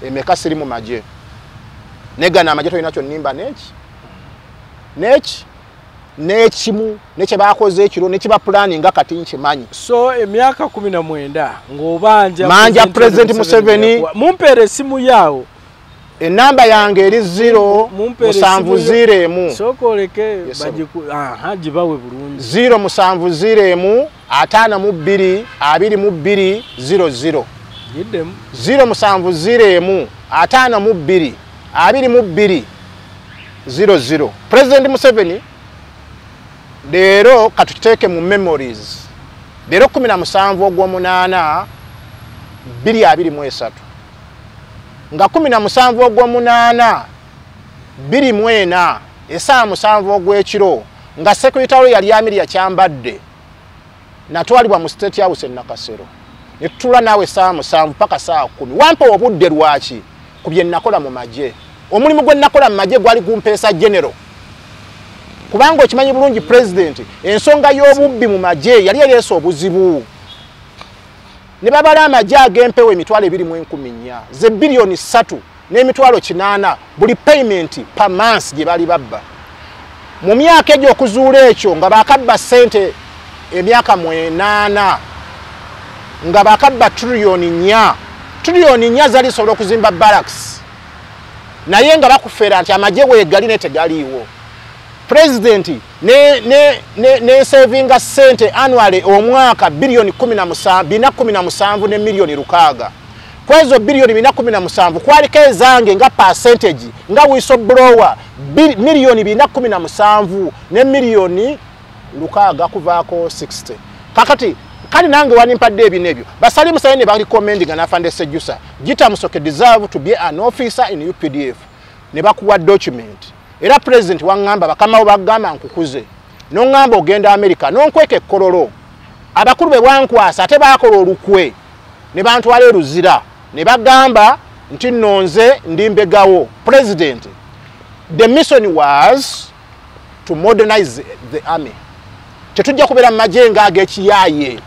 emeka siri mu maje negana amaje toyina kyo nnimba nekimu nekye bakoze ekiro nekye ba planning kati nkimanyi so emyaka 19 ng'obanja manja president Museveni mumpere simu yao enamba yange eri 070 sokoleke bajiku gibawe bulungi 070 52 22 yiddemu 070 52 22 President Museveni lero katuteke mu memories lero 17 ogw'omunaana 2023 nga 17 ogw'omunaana 2024 esaa 7 ogw'ekiro nga secretary yali Amiri Kyambadde natwalibwa mu State House Nakasero netula nawe saa 7 paka saa 10 wampa obudde lwaki kubye nakola mu maje omulimu gwe nakola mu maje gwali gumpeesa general kubanga okimanyi bulungi president ensonga y'obubbi mu maje yali yaleese obuzibu ne babala amaje agempewe emitwalo 2.14 ze bilioni 3 n'emitwalo 8 buli payment per month gye bali babba mu myaka egyo okuzuula ekyo nga bakabba sente emyaka 8 nga bakabba trillioni 4 zali sobola okuzimba barracks naye nga bakufera nti amaje weegali ne tegaliiwo president ne savinga sente annually omwaka bilioni 17 ne milioni 6 kwezo bilioni 17 kwaliko ezange nga percentage nga whistleblower milioni 17 ne milioni 6 kuvaako 60 kakati kali nange wanimpadde ebinebyo basali musayene bali commending na Afande Sejusa Gitta Musoke deserve to be an officer in UPDF ne bakuwa document era president wangamba bakama bagamba nkukuze no ngamba ogenda America no nkweke kololo abakulu be wankwasa ate bakola olukwe ne bantu wale ruzira ne bagamba nti nonze ndimbegawo president the mission was to modernize the army tetujja kubera majenga agekiyaye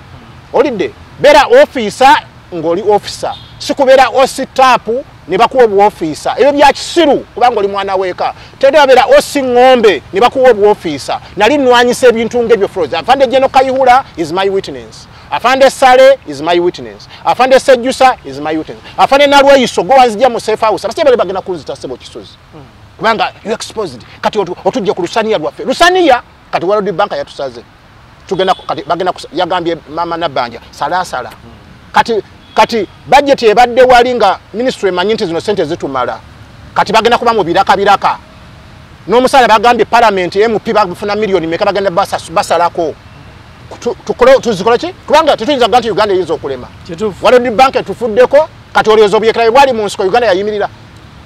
olide bera officer ngoli officer sikubera ositapu ne bakuwa obu officer ebyo bya kisiru kubanga oli mwana weka tedde bera osingombe ne bakuwa obu officer nali nwanyise ebintu ngebyo froze Afande Jeno Kayihura is my witness Afande Sale is my witness Afande Sejusa is my witness Afande Nalwe Isogo wanzija mu safe house abasije bale bagena kunzita sebo kisozi kubanga you exposed kati otujje ku Lusaniya lwaffe Lusaniya kati World Bank yatusaze tugenda kati bagena yagambye mama Nabanja salasala kati budget ebadde walinga ministry manyinti zino sente zitumala kati bagenda kuba mu biraka n'omusala bagambye parliament MP bagufuna milioni meka bagenda basalako tuzikola ki kubanga tetuyinza ganti Uganda yinza okulema World Bank tufuddeko kati oliozo byekera bwali mu nsiko Uganda yayimirira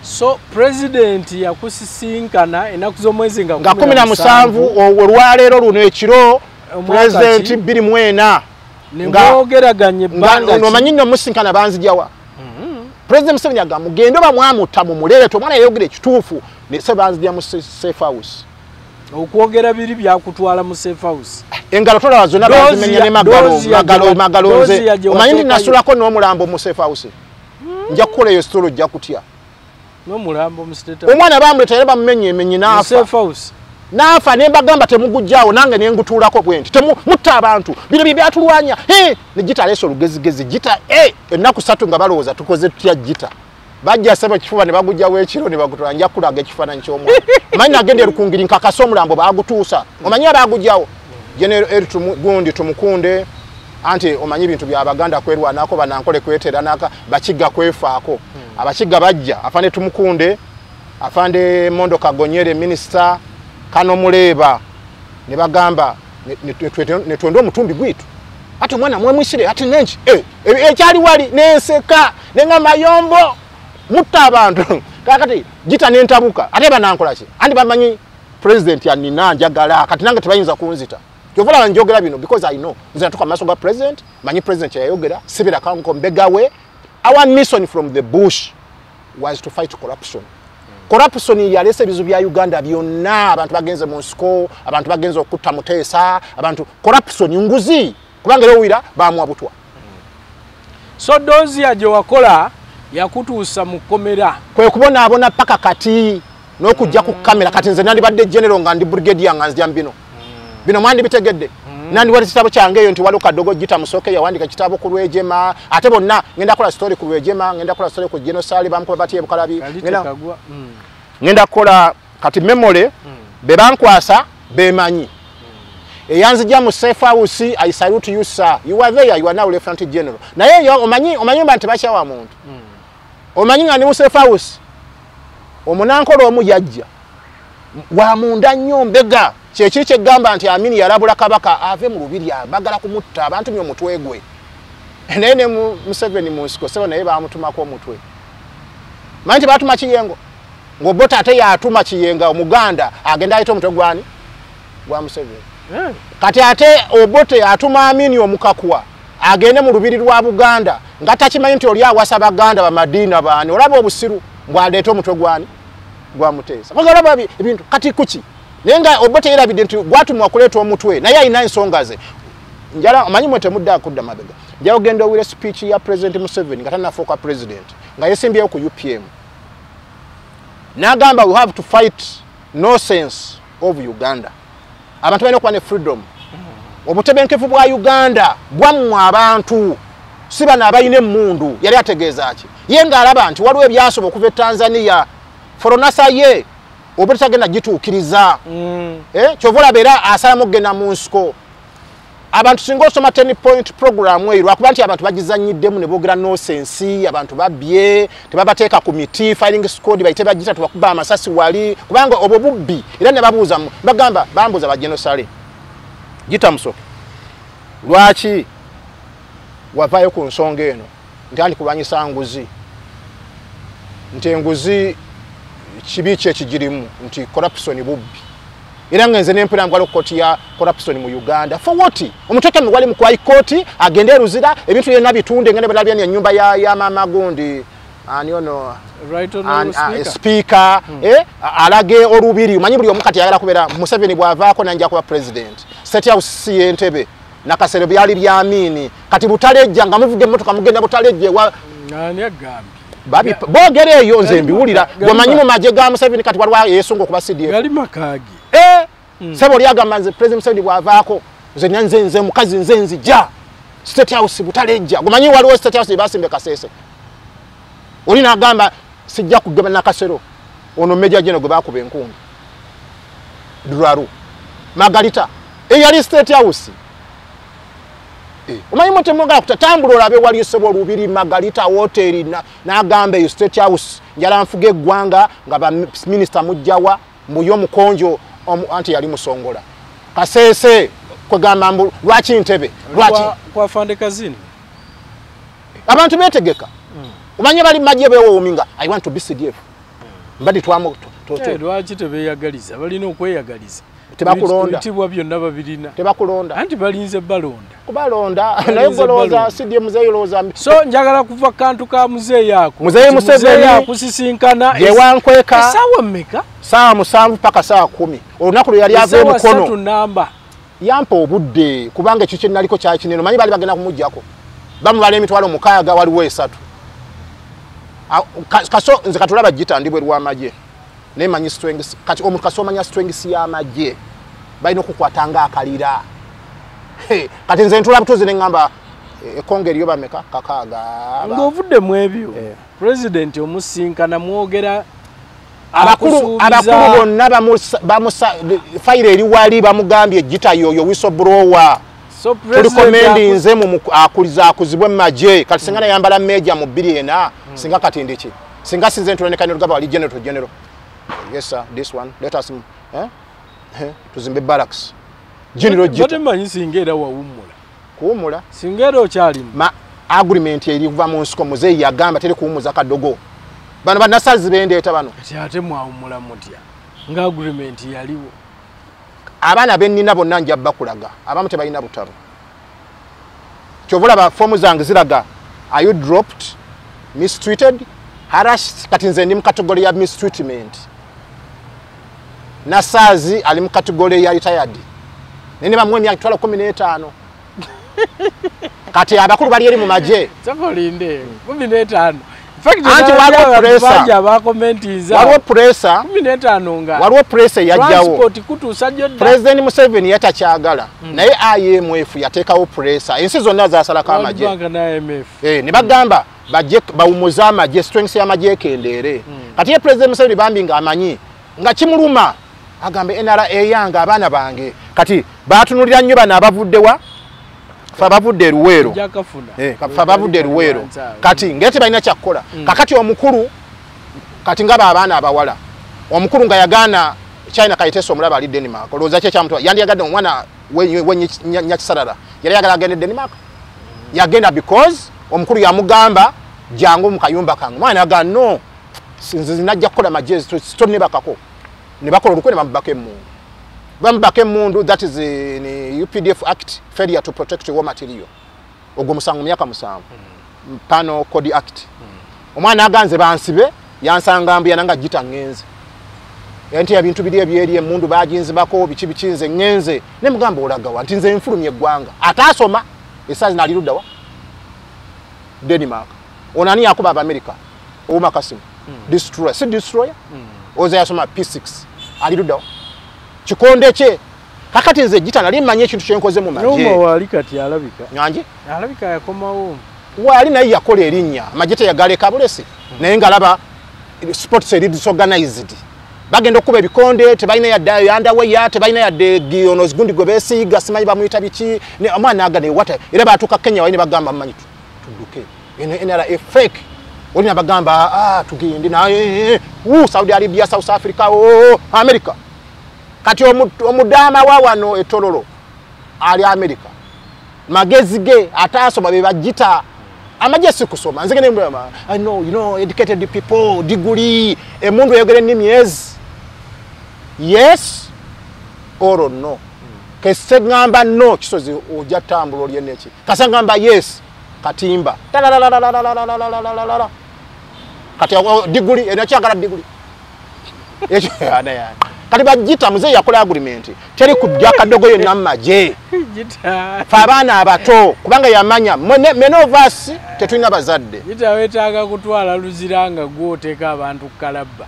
so president yakusisinkana enaku z'omwezi nga 17 olwaleero luno ekiro president 2024 ngogeraganye banga no manyinyo musinkana banzijawa president Museveni agamba mugendo bamwamuta mu mulere to mwana yogere ekituufu ne se banzija mu safe house okwogera biri byakutwala mu safe house engalo tola wazona bazimenya ne magalo nze omanyini nasulako n'omulambo mu safe house nja kukola yo story jja kutya n'omulambo mu state house omwana bamuleta era bamenye nafa safe house nafa ne bagamba temugujjawo nange ne ngutulako bwenti mutta abantu bino byatulwanya ne Gitta leso lugezigezi Gitta ennaku 3 nga balowooza tukoze tutya Gitta bajja sebe kifuba ne bagujjawo ekiro ne bagutwala nja kulaga ekifaananyi ky'omwana manyi agende lukungiri nkakasa omulambo bagutuusa omanyi abagujjawo general gundi tumukunde anti omanyi ebintu bya Baganda kwerwanako banankole kwetera naka bakiga kwefaako abakiga bajja Afande tumukunde Afande Mondo Kagonyere minister Kano muleba ne bagamba ne twendo omutumbi gwitu ati mwana mwemwisire ati nenchi ekyali wali nenseka nenga mayombo mutta abantu kakati Gitta nentabuka ate banankola ki andi bamanyi president ya nina njagala kati nange tebayinza kunzita kyovola banjogera bino because I know nzina tuka maso ga president manyi president yayogera sibira kanko mbegawe our mission from the bush was to fight corruption corruption yalese bizu bya Uganda byonna abantu bagenze mu nsiko abantu bagenze okutta Muteesa abantu corruption nguzi kubanga lewira bamwabutwa so dozi yajo wakola yakutuusa mu komera kwe kubona abona paka kati n'okujja ku kamera kati nze nandi badde general nga ndi brigadier nga nzya mbino bino mwandi bitegedde nandi wali kitabo kyange eyo nti wali Kadogo Sgt.Gitta Musoke yawandika kitabo ku Lwejema ate bonna ngenda kola story ku Lwejema ngenda kola story ku genocide bamkuba bati ebukalabi ngenda kola kati memory be bankwasa bemanyi eyanzija mu safe house I salute you sir you are there you are now lieutenant general naye yo omanyi bantu bashawa muntu omanyi nga ndi mu safe house omunankolo omu yajja wa munda nnyo mbega kyekiri kyegamba nti Amini yalabula kabaka ave mu lubiri bagala kumutta abantu myo mutwe gwe naye ne Museveni mu nsiko sebo naye bamutumako omutwe manyi batuma kiyengo ng'obota ate yatuma kiyenga omuganda agenda ayita omutwe gwani gwa Museveni kati ate obote yatuma Amini omukakwa agende mu lubiri lwa Buganda nga takimanyi nti oli awasa baganda bamadina baani olaba obusiru bwaleeta omutwe gwani gwa Muteesa olaba ebintu kati kuki nenga obote yerabide nti gwatumwa kuleeta omutwe naye ayina ensonga ze njala omanyi mwete mudda akudda mabega njala ogenda owire speech ya President Museveni nga tannafuuka president nga yesimbyeyo ku UPM n'agamba we have to fight nonsense of Uganda abantu balina okuba ne freedom obutebenkevu bwa Uganda bwammwe abantu si bano abayina emmundu yali ategeeza ki ye ng'alaba nti waliwo ebyasoba okuva e Tanzania foronasa ye obote tagenda gituukiriza kyova olaba era asalamu okugenda mu nsiko abantu singa osoma 10-point program eyo lwakuba nti abantu bagizanyiddemu ne boogera nonsense abantu babbye tebabateeka ku miti filing squad bayite bagita tebakuba amasasi wali kubanga obwo bubbi era ne babuuza bagamba bambuuza ba genocide Gitta Musoke lwaki wavaayo ku nsonga eno nti andi kulwanyisa nguzi nti enguzi kibi kye kigirimu nti corruption bubbi era ngenze n'empira ngwali koti ya corruption mu Uganda for what omuteke mwali mu kwa ikoti agende ruzira ebintu yena bitunde ngene balabya ne nyumba ya mama gundi ani ono right on speaker alage olubiri manyi buli omukati yagala kubera Museveni bwavaako nanja kuba president state house Entebbe nakasere byali bya Amini kati butalejja nga muvuge motoka mugenda butalejje wa nani agambi babi bogere eyo nze mbiwulira gwamanyi mu maje ga Museveni kati walwa yesongo kuba CDF gali makagi sebo lyagamba nze president Museveni bwavaako nze nyanze mukazi nze nzija state house butalejja gwamanyi waliwo state house basimbe Kasese oli nagamba sijja kugaba nakasero ono meja jeno gwe bakuba enkungu Duraru Margarita yali state house omanyi mote mwagala kutatambula olabe wali sebo lubiri Margarita hotel n'agamba yo state house njala nfuge eggwanga nga ba minister mujjawa muyo mukonjo anti yali musongola Kasese kwegamba lwaki Entebbe lwaki kwa fande kazini abantu betegeka omanyi bali majje bewoominga I want to be CDF mbadi twamu lwaki tebeyagaliza balina okweyagaliza tebakulonda tibwa byonna babirina tebakulonda anti balinze balonda kubalonda naye goloza CDF muzeeyi loza so njagala kuva kantu ka muzeeyi ako muzeeyi Museveni kusisinkana ye wankweka sawa mmeka saa 7 paka saa 10 olunaku lwe yali ave mukono namba yampa obudde kubanga ekyo kye naliko kya kineno manyi bali bagenda kumujjako bamubala emitwalo mukaaga waliwo 3 kaso nze katulaba Gitta ndibwe lw'amagye nemanyi strengths kati omuntu kasomanya strengths ya magye balina okukwatanga akalira kati nze ntula butuzi nengamba ekongeri yoba meka kakaaga ng'ovudde mu ebyo president omusinkana mwogera abakulu bonna bamusa fire eri wali bamugambye Gitta yoyo whistleblower so president nze mu akuzibwe magye kati singana yambala meja mu billion singa kati ndiki singa sinze ntulonekana olugaba wali general yes sir this one let us tuzimbe barracks general Gitta bote manyi singera wawumula kuwumula singera okyali ma agreement eri kuva mu nsiko muzeeyi yagamba teri kuwumuza Kadogo bano banasazi bendeeta bano ate mwawumula mutya nga agreement yaliwo abaana bennina bonna nja bakulaga abamu tebalina butabo kyovula ba formu zange ziraga are you dropped mistreated harass kati nze ndi mu category ya mistreatment na Sazi ali mu category ya retired nene bamwe emyaka 15 kati abakulu bali eri mu maje sakolinde 15 waliwo pressa waliwo pressa yajjawo President Museveni yatakyagala naye IMF yateekawo pressa ensi zonna zasalako amaje ne bagamba bajje bawumuze amaje strength y'amaje ekendeere kati ye President Museveni bambi nga amanyi nga kimuluma agambe NRA yanga abaana bange kati batunulira nnyo bana abavuddewa fabavudde ruwero fabavudde ruwero kati ngete balina kyakkola kakati omukulu kati ngaba abaana abawala omukulu nga yagana China kayiteso omulaba ali Denmark oloza kye kyamutwa yandi yagadde omwana wenye nyakisarara yali yagala agende Denmark yagenda because omukulu yamugamba jangu mu kayumba kangu mwana aga no sinzi najja kukola majezi stone bakako ne bakola olukwe ne bambake mu bambake mundu that is in UPDF Act failure to protect war material ogwo musango myaka musango pano code act omwana aganze bansibe yansanga mbu yananga Gitta ngenze enti ya bintu bili ebyeri mundu bajinze bako bichi bichinze ngenze ne mugamba olagawa nti nze enfulumye gwanga atasoma esazi naliruda wa Denmark onani yakuba aba America oma kasimu destroy si destroyer oza yasoma P6 aliruda wa chikonde che kakati nze Gitta nali manye ekintu kyenkoze mu maje Nyuma wali kati alabika nyanje alabika yakomawo wali naye yakola erinnya amajete yagale kabulesi naye ngalaba sports leagues organized bagenda okuba ebikonde tebalina yadde yandawe ya tebalina yadde gionos gundi gobesiga simanyi bamuyita biki ne omwana agane wata era batuka Kenya wali bagamba mmanyi tuduke NRA fake olina bagamba tugende na Saudi Arabia South Africa America kati omudama wa wano etololo ali America magezi ge atasoma be Gitta amajesi kusoma nzigene mbema I know you know educated people degree emundu yegere nimyezi yes or no kese ngamba no kisozi oja tambulo lyenechi kasangamba yes katimba kati degree enakyagala degree ekyo yana kati Gitta muze yakola agreement teri kujja kadogo yo namaje Gitta fabana abato kubanga yamanya menovasi tetulina bazadde Gitta wetaaga kutwala luziranga gwoteka abantu kalabba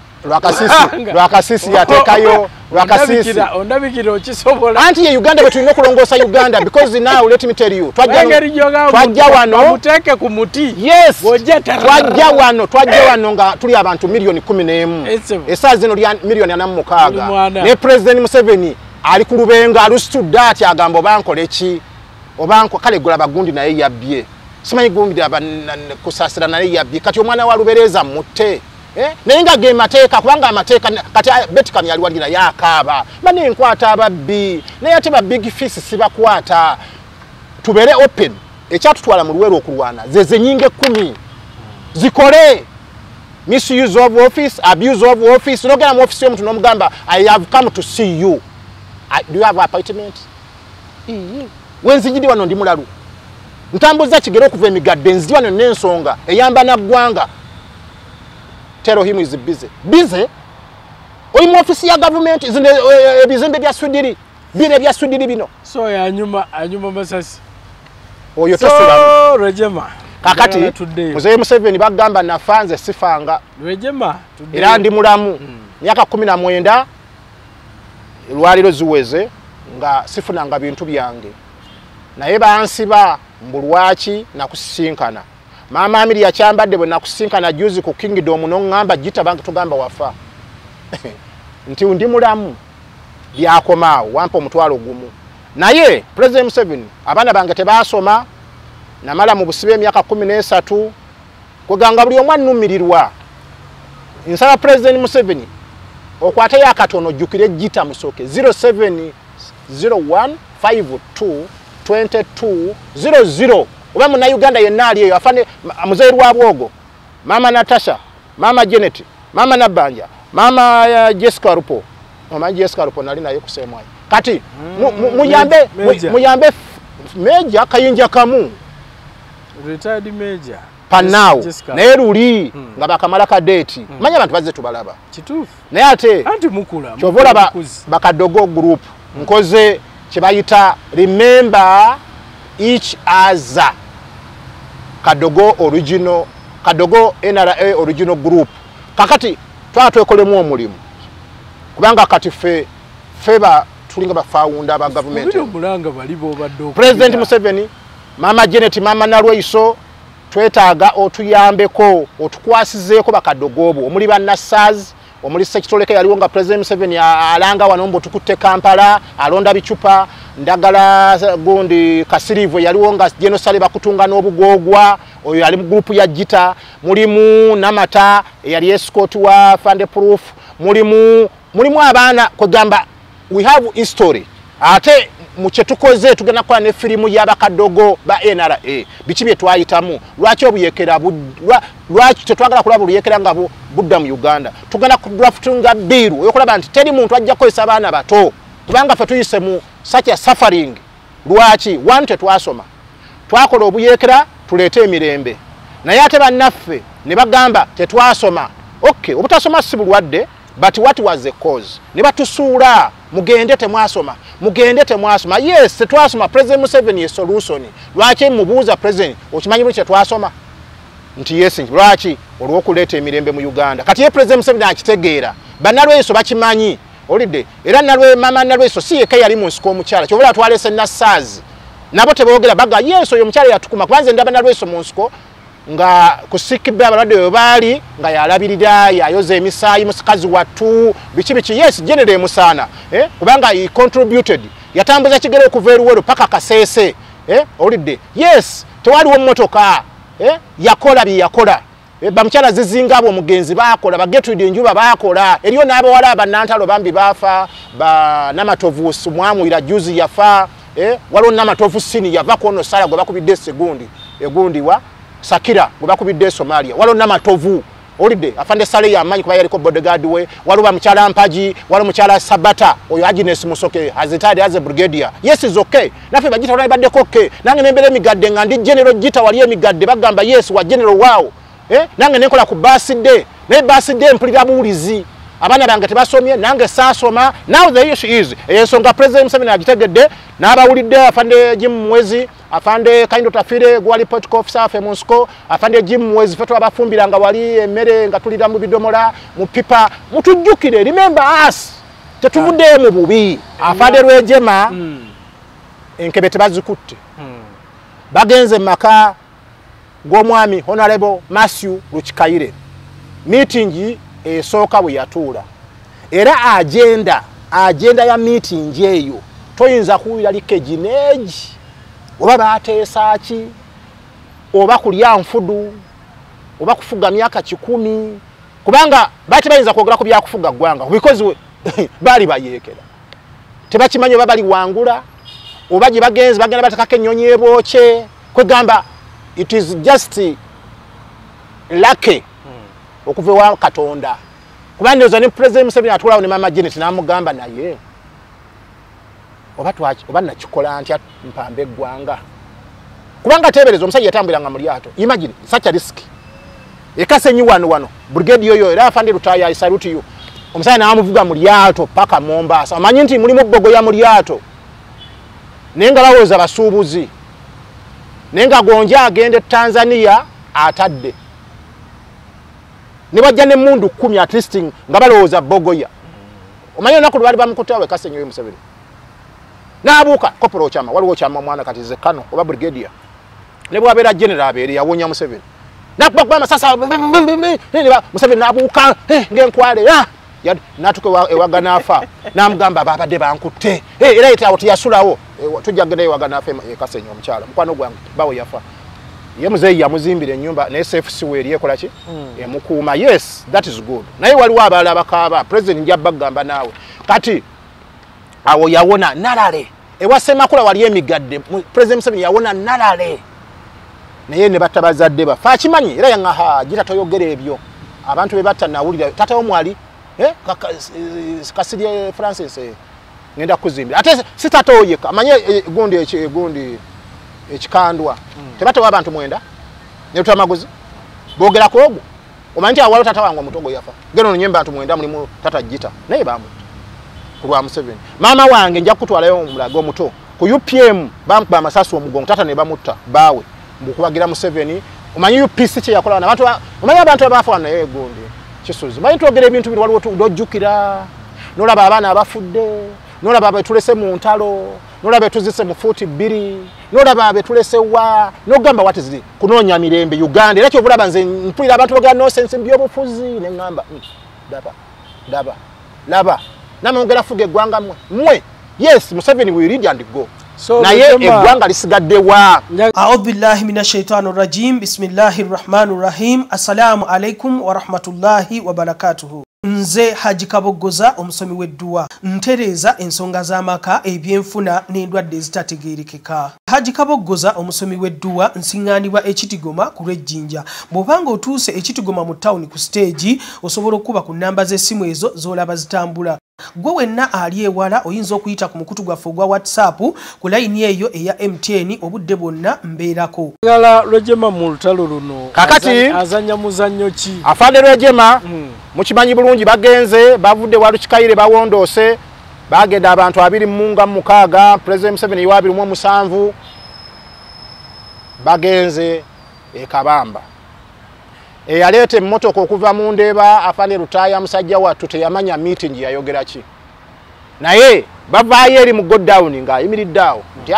lwakasisi yatekayo lwakasisi ondabikira okisobola anti ye Uganda betulina kulongosa Uganda because now let me tell you twajja wano muteke ku muti yes twajja wano nga tuli abantu milioni 11 esa zino lya milioni 46 ne President Museveni ali ku lubenga alustudde ati agamba bankole ki obanko kale gula bagundi naye yabbye simanyi gundi kusasira naye yabbye kati omwana wa lubereza mutte nenga ge mateeka kubanga amateeka kati betikam yali walira yakaba bane nkwata ababbi naye ate ba big fish sibakwata tubere open ekyatutwala mu luwero okulwana zeze nyinge 10 zikole misuse of office abuse of office nogera mu office y'omuntu nomugamba I have come to see you do you have appointment wenzijidi wano ndi mulalu ntambuza kigero okuva emigadde nzidi wano n'ensonga eyamba na ggwanga tell him is busy oli mu office ya government izinde ebizimbe bya Swidiri bine bya Swidiri bino so ya anyuma masasi oyo tosula rejema kakati Mzee Museveni bagamba nafanze sifanga rejema era ndi mulamu myaka 19 lwaliro ziweze nga sifunanga bintu byange naye Bansiba mbulwaki na kusisinkana mama amiri ya chambadde bwe nakusinkana juzi ku Kingdom no ngamba Gitta bantu tugamba wafa nti ndi mulamu byakomaawo wampa omutwalo gumu naye President Museveni abana bange tebasoma namala mu busibe emyaka 13 kuganga buli omwana numirirwa nsaba President Museveni okwata yakatono jukire Gitta Musoke 0701522200 oba muna Uganda yenali eyo afane muzeru wa bwogo mama Natasha mama Janet mama Nabanja mama Jessica Rupo mama Jessica Rupo nali naye kusemwa kati muyambe Major Kayinja Kamu retired Major panawo naye luli nga bakamala ka date manya abantu bazze tubalaba kituufu naye ate anti mukula kyovola Bakadogo group nkoze kyebayita remember each other Kadogo original Kadogo NRA original group kakati twatwekolemu omulimu kubanga kati feba tulinga bafawunda aba government President Museveni Mama Janet Mama Nalweiso twetaaga otuyambeko otukwasizeeko Bakadogo obo omuli bannasaz omuli sekitoleke yaliwo nga President Museveni alanga wanombo tukutte Kampala alonda bicupa ndagala gundi Kasirivo yaliwo nga genocide bakutunga n'obugogwa oyo ali mu group ya Gitta mulimu Namata yali escort wa Fund Proof mulimu abaana kugamba we have history ate muchetukoze tugenda kwa ne filimu ya Bakadogo ba NRA bichibye twayitamu lwaki obuyekera lwaki tetwagala kulaba obuyekera nga budda mu Uganda tugenda ku draftunga biru yokulaba nti teri muntu ajja koyesa abaana bato kubanga fe tuyise mu such a suffering lwaki wante twasoma twakola obuyekera tulete emirembe naye ate bannaffe ne bagamba tetwasoma okay obutasoma si bulwadde but what was the cause ne batusuula mugende temwasoma yes tetwasoma President Museveni ye solution lwaki mubuuza president okimanyi bwe tetwasoma nti yes lwaki olwokuleta emirembe mu Uganda kati ye President Museveni akitegeera Bannalweso bakimanyi olidde era Mama Nalweso si yeka yali mu nsiko omukyala kyobula twalese nassazi nabo teboogera baga yes oyo omukyala yatukuma kubanze ndaba Nalweso mu nsiko nga kusikibbe abalwadde we baali nga yalabirira yayoza emisaayi musikazi wattu biki yes general musana kubanga he contributed yatambuza kigere okuva eruwero paka Kasese olidde yes tewaliwo mmotoka yakola byakola bamukyala zizinga abo omugenzi bakola bagetwide enjuba bakola eriyo n'abawala abannantalo bambi bafa Namatovu mwamwira juzi yafa waliwo Namatovu sini yava kono sala gwe bakubidde egundi wa Sakira gwe bakubidde Somalia waliwo Namatovu olidde afande sale yamanyi kuba yaliko bodyguard we waliwo mukyala Mpaji waliwo mukyala Sabata oyo Agnes Musoke azitade as a brigadier yes is okay nafe bagita wali baddeko okay nange nembere emigadde nga ndi General Gitta wali emigadde bagamba yes wa general wao nange nekola ku birthday ne birthday mpulira buulizi abana bange tebasomye nange saasoma now the issue is ensonga President Museveni agitegedde n'abawulidde afande Jim Mwezi afande Kaindo Tafire gwali Port Officer fe Moscow afande Jim Mwezi fetu abafumbiranga wali emmere nga tulira mu bidomola mu pipa mutujjukire remember us tetuvudde mu bubi afande Rwejema enkebe tebazikutte bagenze maka gw'omwami Honorable Matthew Luchikaire meeting esooka bwe yatuula era agenda ya meeting eyo toyinza kuwira likeji neegi oba bateesa ki oba kulya nfudu oba kufuga myaka 10 kubanga bati bayinza kwogera ku byakufuga gwanga because bali bayeekera tebakimanyi oba bali wangula oba gye bagenzi bagenda batakako ennyonyi ebooke kwegamba it is just lucky okuva wa Katonda kubanga oza ne President Museveni atulawo ne Mama Janet n'amugamba naye oba nakikola ntya mpambe eggwanga kubanga teebereza omusajja yatambuliranga mu lyato imagine such a risk ekasenyi wano brigade yoyo era afande Lutaya I salute you omusajja n'amuvuga mu lyato paka Mombasa amanyi nti mulimu bbogoya mu lyato nenga bawooza basuubuzi nenga gonja agende Tanzania atadde ne bajja ne mundu 10 at least nga balowooza bbogoya omanyi naku lwali bamukutawe Kasenyi Museveni n'abuuka kopolo chama waliwo chama mwana kati ze kano oba brigadier ne bwabera general abeeri yawonya Museveni nakubagamba sasa Museveni n'abuuka ng'enkwale natuke ewaganafa n'amugamba babadde bankutte era etawo tiyasulawo tujja genda ewaganafa Kasenyi omukyala mukwano gwange bawe yafa ye muzeeyi yamuzimbira ennyumba ne SFC weeri ekola ki emukuuma yes that is good naye waliwo abalala bakaaba president njabba gamba naawe kati awo yawona nalale ewa Semakula wali emigadde President Museveni yawona nalale naye ne batabazadde bafa akimanyi era yangaha Gitta toyogera ebyo abantu be batta nawulira tata omwali Kasirye Francis ngenda kuzimbira ate sitatoyeka amanye gundi ekikandwa tebata abantu mwenda ne tutamaguzi bogera ko ogwo omanyi awalo tata wangu omutogo yafa geno nyemba atu mwenda mulimu tata Gitta naye bamu kulwa Museveni mama wange nja kutwalayo omulago omuto ku UPM bampa amasasu omugongo tata ne bamutta bawe mbukubagira Museveni omanyi UPC kye yakola abantu omanyi abantu abafa naye gundi kisuzi manyi twogera ebintu biri waliwo dojjukira nolaba abaana abafudde nolaba abetulese mu ntalo nolaba betuzise mu futi 2 nolaba abetulese wa nogamba what is it kunoonya mirembe Uganda era kyobulaba nze mpulira abantu bagala nonsense by'obufuzi ne ngamba laba namongera fuge gwanga mwe yes Museveni we read and go so naye egwanga lisigadde wa a'udhu billahi minash shaitanir rajim bismillahir rahmanir rahim assalamu alaikum wa rahmatullahi wa barakatuh nze Hajikabogoza omusomi w'edduwa ntereza ensonga z'amaka ebyenfuna n'endwadde ezitategeerekeka. Hajikabogoza omusomi w'edduwa nsiŋŋaanibwa ekitigoma ku lw'ejjinja. Bw'obanga otuuse ekitigoma mu ttawuni ku siteegi osobola okuba ku nnamba z'essimu ezo z'olaba zitambula. Gwe wenna ali ewala oyinza okuyita ku mukutu gwaffe ogwa WhatsApp ku layini eyo eya MTN obudde bwonna mbeerako. Ngala Lwejema mu lutalo luno kakati azanya muzannyo ki? Afande Lwejema mukimanyi bulungi bagenze bavudde Walukikaire bawondoose bagenda abantu 26 President Museveni wa 27 bagenze e Kabamba. Eyalete emmotoka okuva mu Ndeeba afande Lutaya musajja wattu teyamanya meeting yayogera ki. Naye bavaayo eri mu go down nga imiridde awo nti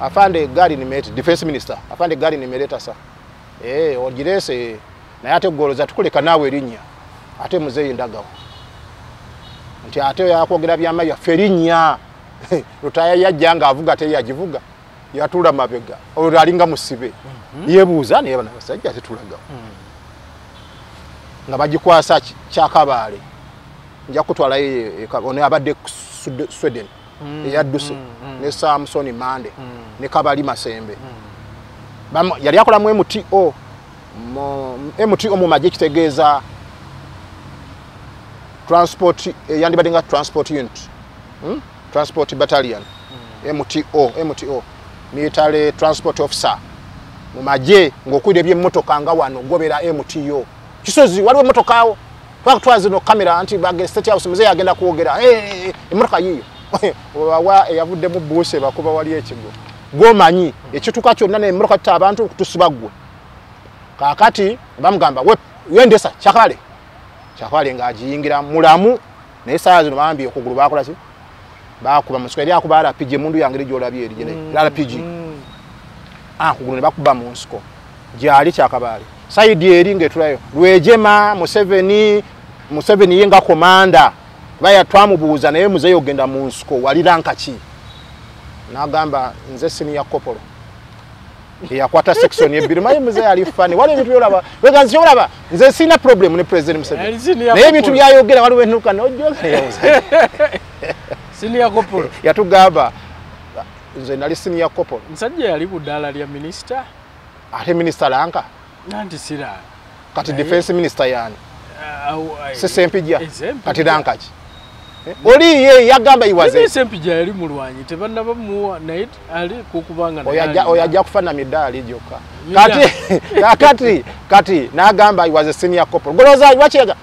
afande gari nimete defense minister afande gari nimeleta sa ogirese naye ate goloza tukuleka nawe erinnya ate muzeyi ndagawo nti ate yakwogera byamaya ferinnya Lutaya yajjanga avuga te yajivuga yatula mabega olwo alinga musibe yebuuza naye bana basajja tetulaga nga bagikwasa kyakabaale nja kutwala one abadde Sweden eyadduse ne Samson Mande ne Kabali Masembe yali akola mu MTO mu maje kitegeeza transport yandibadde nga transport unit transport battalion MTO military transport officer mu maje ngokwide by'emmotoka nga wano gobera MTO kisozi waliwo emmotoka awo twakutwaza no kamera anti bage state house muzeyi agenda kuogera emmotoka yiyo wawa yavudde mu buuse bakuba wali ekigo gomanyi ekituka kyonna ne emmotoka tuta abantu tusibagwe kakati bamugamba wendesa Kyakale nga ajiyingira mulamu naye saa zino bambi okugulu bakola ki bakuba muswali akuba RPG mundu yangiri gyolabye eri jene RPG kugulu ne bakuba mu nsiko gyali Kyakabaale saidi eri ngetulayo Lwejema Museveni yenga komanda baya twamubuuza naye muzeyi ogenda mu nsiko waliranka ki nagamba nze senior corporal yakwata section ye maye muzeyi ali fani wale ebintu byolaba weganzi olaba nze sina problem ne President Museveni naye ebintu byayogera waliwo entuka nojoza yawuza senior corporal yatugamba nze nali senior corporal nsajja yali budala lya minister ate minister lanka nanti sira kati defense minister yani sempija kati lankaji oli ye yagamba iwaze sempija yali mulwanyi tebanaba muwa night ali kukubanga oyaja kufana midali joka kati nagamba iwaze senior corporal goloza wachega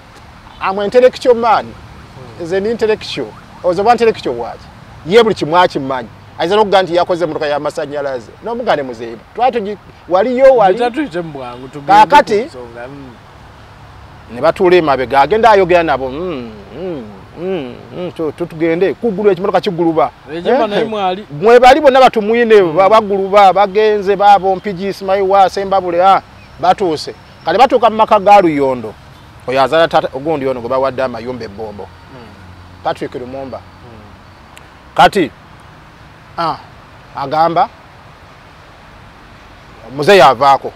am intellectual man is an intellectual ozo intellectual what ye buli kimwachi manyi aiza noganti yakoze mutoka ya masanyalaze no mugane muzeyi twatu wali tatuite mbwangu kakati ne batule mabega agenda ayogera nabo tutugende kugulu ekimotoka kiguluba mwe bali bonna batumuyine baguluba bagenze babo mpiji Ismail wa Sembabule batuuse kale batuuka mu maka ga Luyondo oyazala tata ogundi ono goba wadde amayumba ebombo Patrick Lumumba kati agamba muzeyi avaako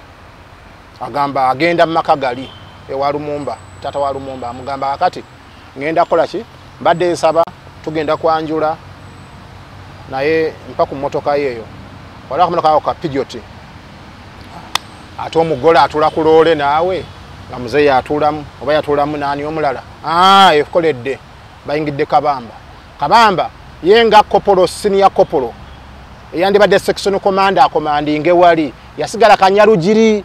agamba agenda mu maka gali ewa Lumumba tata wa Lumumba amugamba akati ngenda kola ki mbadde nsaba tugenda kwanjula naye mpaka mmotoka yeyo wala kumotoka ka Pidgeot ate omugole atula ku loole naawe nga muzeyi atulamu oba yatulamu nani omulala ekoledde bayingidde Kabamba yenga kopolo senior kopolo eyandibadde section commander commanding wali yasigala Kanyarugiri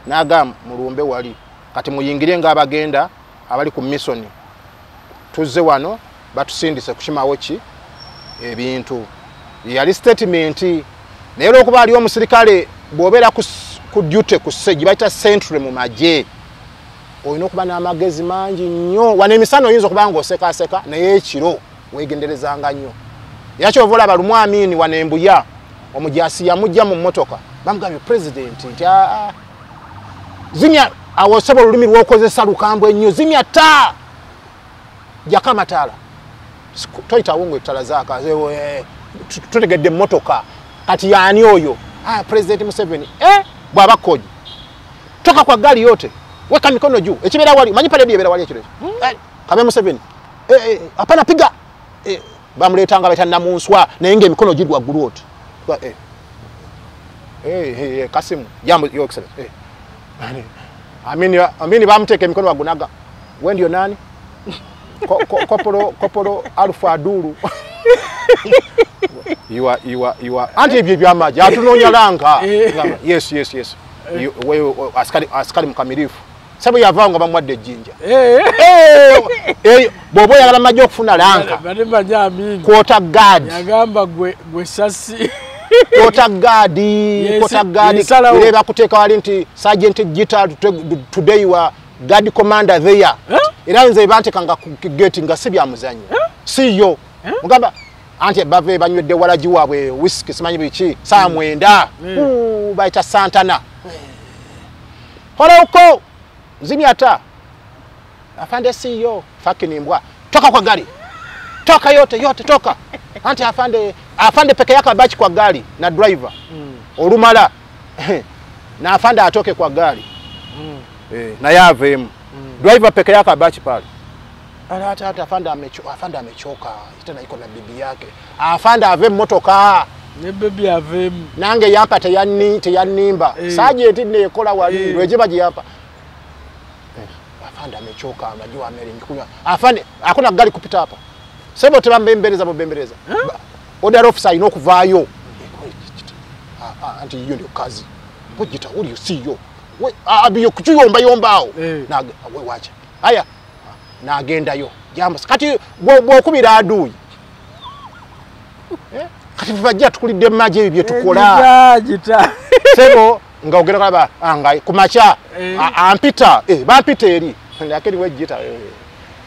naga mulumbe wali kati muyingire nga abagenda abali ku mission tuzze wano batusindise kushimawo ki ebintu yali statement naye okuba ali omusirikale bwobera ku duty ku seji baita central mu maje oyina okuba n'amagezi mangi nnyo wana emisano oyinza okuba nga oseka naye ekiro wegenderezanga nnyo yakyo ovola balumu Amini wana Embuya omujasi yamujja mu mmotoka bamugambye president nti zimya awosaba olulimi lw'okozesa lukambwe nnyo zimya ta jakamatala toyitawo ng'ettala zaakazewe tutegedde emmotoka kati yaani oyo president Museveni bw'aba koji toka kwa gari yote weka mikono juu ekibeera wali manyi pale bibeera wali ekiro kabe Museveni hapana piga bamuletanga betanda munswa naye ng'emikono girwa ggulu oti Kasimu jambo yo excellent Amini bamuteka emikono wagunaga we ndio nani kopolo Alpha Adulu you are anti ebyo byamaje atunonya langa yes we askari mkamilifu sabu yavanga bamwadde jinja bobo yagala majo okufuna langa bane manya Amini quota guard yagamba gwe sasi quota guard ireba kuteeka wali nti Sgt.Gitta today you are guard commander there era nze bante kanga ku gate nga sibya muzanyo siyo mugamba anti bave banywedde walaji waabwe whisky simanyi bichi saa mwenda baita Santana hola uko zimyata afande siyo fucking mbwa toka kwa gari toka yote toka anti afande peke yake abachi kwa gari na driver olumala na afande atoke kwa gari na yavemu driver peke yake abachi pale hata afande amechoka tena iko na bibi yake afande ave motoka ne bibi ave nange yapa teyanimba Sgt. Ne ekola wali lwejiba jiyapa afande amechoka unajua ameringi kunywa afande hakuna gari kupita hapa sebo tebambembeleza bobembeleza order officer inokuvaayo anti hiyo ndio kazi Gita uli usiyo we abiyo kuchuyomba yombao na we wacha haya na agenda yo jambo kati bwokubira aduyi kati vajja tukulidde maje ebyo tukola Gita sebo nga ogera kaba anga kumacha ampita bampita eri lakini we Gita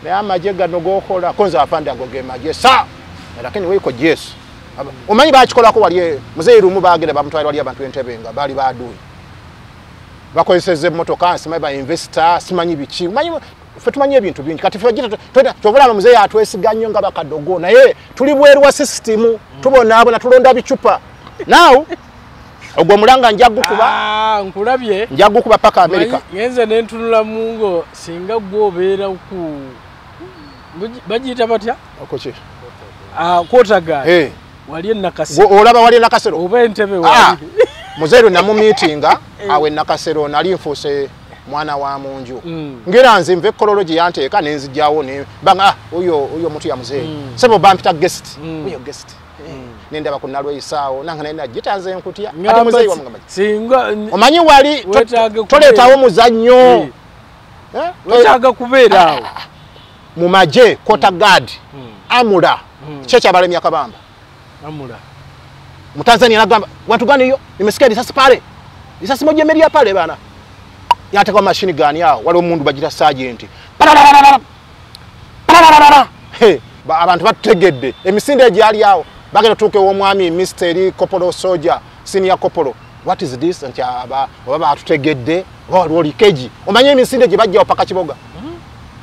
na amaje gano gokola konza afande agoge maje sa lakini we ko yes omanyi bakikola ko wali muzeeru mu bagenda bamutwala wali abantu entebenga bali baduyi bakozeseze motoka simanyi ba investor simanyi bichi manyi fe tumanyi ebintu bingi kati fe Gita tovola muzeeyi atwesiganyo nga bakadogo naye tuli bweru wa system tubona abo natulonda bichupa now ogwo mulanga njagukuba nkulabye njagukuba paka America ngenze nentunula mungo singa gwobeera ku bajita batya okoche quota wali nakasero olaba wali nakasero oba entebe wali muzeeru namu meetinga awe nakasero nali nfuse mwana wa munju ngira nze mve kololoji yanteeka nenzijawo ne banga oyo mutu ya muzeeyi sebo bampita guest oyo guest nenda bakunalwe isaawo nanga nenda Gita nze nkutya ati muzeeyi wa mugamba singa omanyi wali toletawo muzannyo wetaaga kubeera awo mu maje quota guard amula checha bale myaka bamba amula mu Tanzania nagamba watu gani hiyo nimesikia risasi pale risasi moja imelia pale bana yata kwa machine gun yao wale omundu bajita sergeant abantu bategedde emisinde ejali yao bagenda tuke wo mwami mystery kopolo soldier senior kopolo what is this anti baba atutegedde wali keji omanye emisinde je bajja opaka kiboga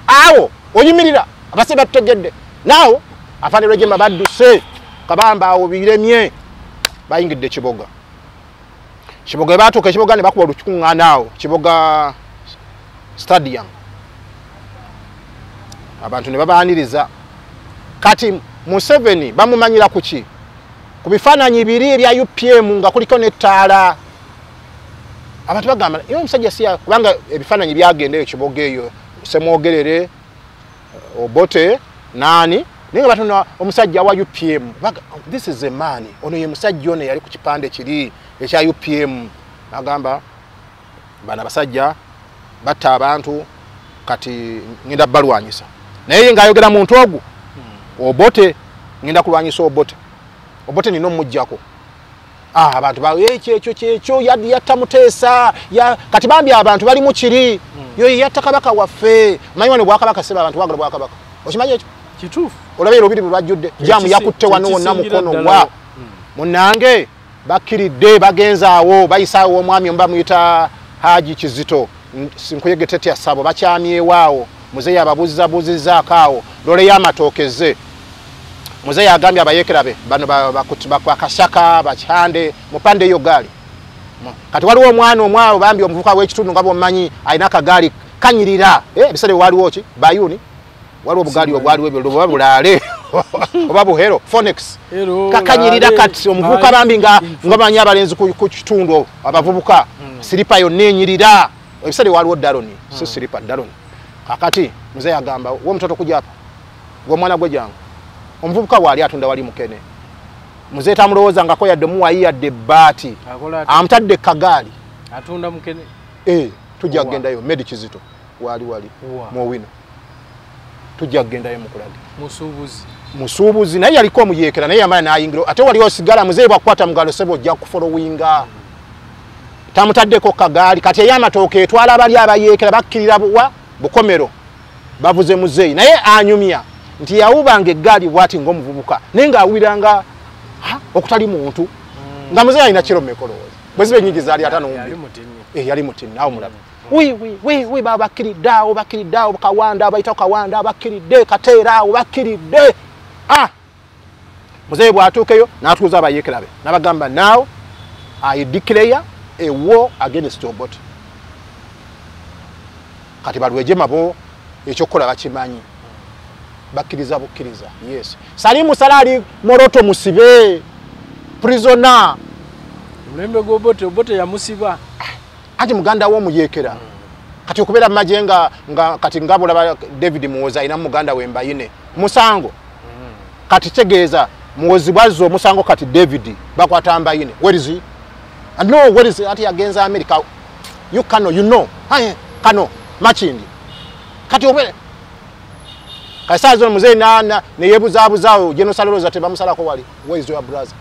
awo oyimirira abase bategedde now afande rejema baduse kabamba awo biremye bayingidde kiboga batuka kiboga ne bakuba olukunganaawo kiboga stadium abantu ne babaaniriza kati Museveni bamumanyira kuki kubifaananyi biri ebya UPM nga kuliko nettaala abantu bagamba iyo omusajja siya kubanga ebifaananyi byagendeyo kiboga eyo semwogerere obote nani ninga batuna omusajja wa UPM this is a man ono ye musajja ono yali ku kipande kiri ekya UPM agamba bana basajja batta abantu kati ngenda balwanyisa naye ngayogera muntu ogu Obote ngenda kulwanyisa Obote nino mujjako abantu ba ekyo yatta Muteesa kati bambi abantu bali mu kiri yo yatta kabaka waffe manyi wano bwakabaka seba abantu bagala bwakabaka okimanyi ekyo kituufu olabye lubiri lwajjudde jamu yakutte wano wonna mukono wa munange bakiridde bagenzaawo bayisaawo omwami omba muyita Haji Kizito sinkuyegetete asabo bakyamyewaawo muzeeyi ababuzizabuzizaako awo lole y'amatokeze muzeeyi agambye abayekerabe bano bakashaka bakyande mupande eyo gaali kati waliwo omwana omwawo bambi omuvuka w'ekitundu nga bw'omanyi alina akagaali kanyirira ebisale waliwo ki bayuni waliwo obugaali obwaliwo ebyo oba bulaale oba buhero Phoenix kakanyirira kati omuvuka bambi nga bamanyi abalenzi ku kitundu abavubuka siripa yonna enyirira ebisale waliwo Daloni si siripa Daloni kakati muzeeyi agamba wo mutoto kujapa gw'omwana gwe jangu omuvubuka wali atunda wali mukene muzeeyi tamulowooza ngako yadde muwayi yadde ebbaati amutadde kagaali atunda mukene tujja kugendayo Medi Kizito wali Muwino tujja kugendayo mukulage musuubuzi naye yaliko omuyeekera naye yamala n'ayingira ate wali osigala muzeeyi bwakukwata mugalo sebo ojja kufolowinga tamutaddeko kagaali kati ey'amatooke etwala abali abayeekera bakkirira bukomero bavuze muzeeyi naye anyumya nti yawubanga eggaali bwati ng'omuvubuka naye ng'awuliranga okutali muntu nga muzeeyi alina kiro mekoloozi bwe zibe ennyingi zaali yali mutini awo mulaba wi baba bakkiridde awo kawanda bayitawo kawanda bakkiridde kateera awo bakkiridde muzeeyi bw'atuukeyo n'atuuza abayeekerabe n'abagamba now I declare a war against Obote kati balweje mabo ekyokola bakimanyi bakkiriza bukkiriza yes Salimu Salali Moroto musibe prisoner mulembe Obote ya musiba ati muganda wo muyeekera kati okubera majenga kati ngabula David Muwoza ina muganda wembayine musango kati tegeeza muwozi bwazo musango kati David bakwata mbayine where is he and no where is he ati agenza America you know kano machindi kati obere kaisazo muzeeyi ne yebuzaabuzaawo General Saloza tebamusalako wali where is your brother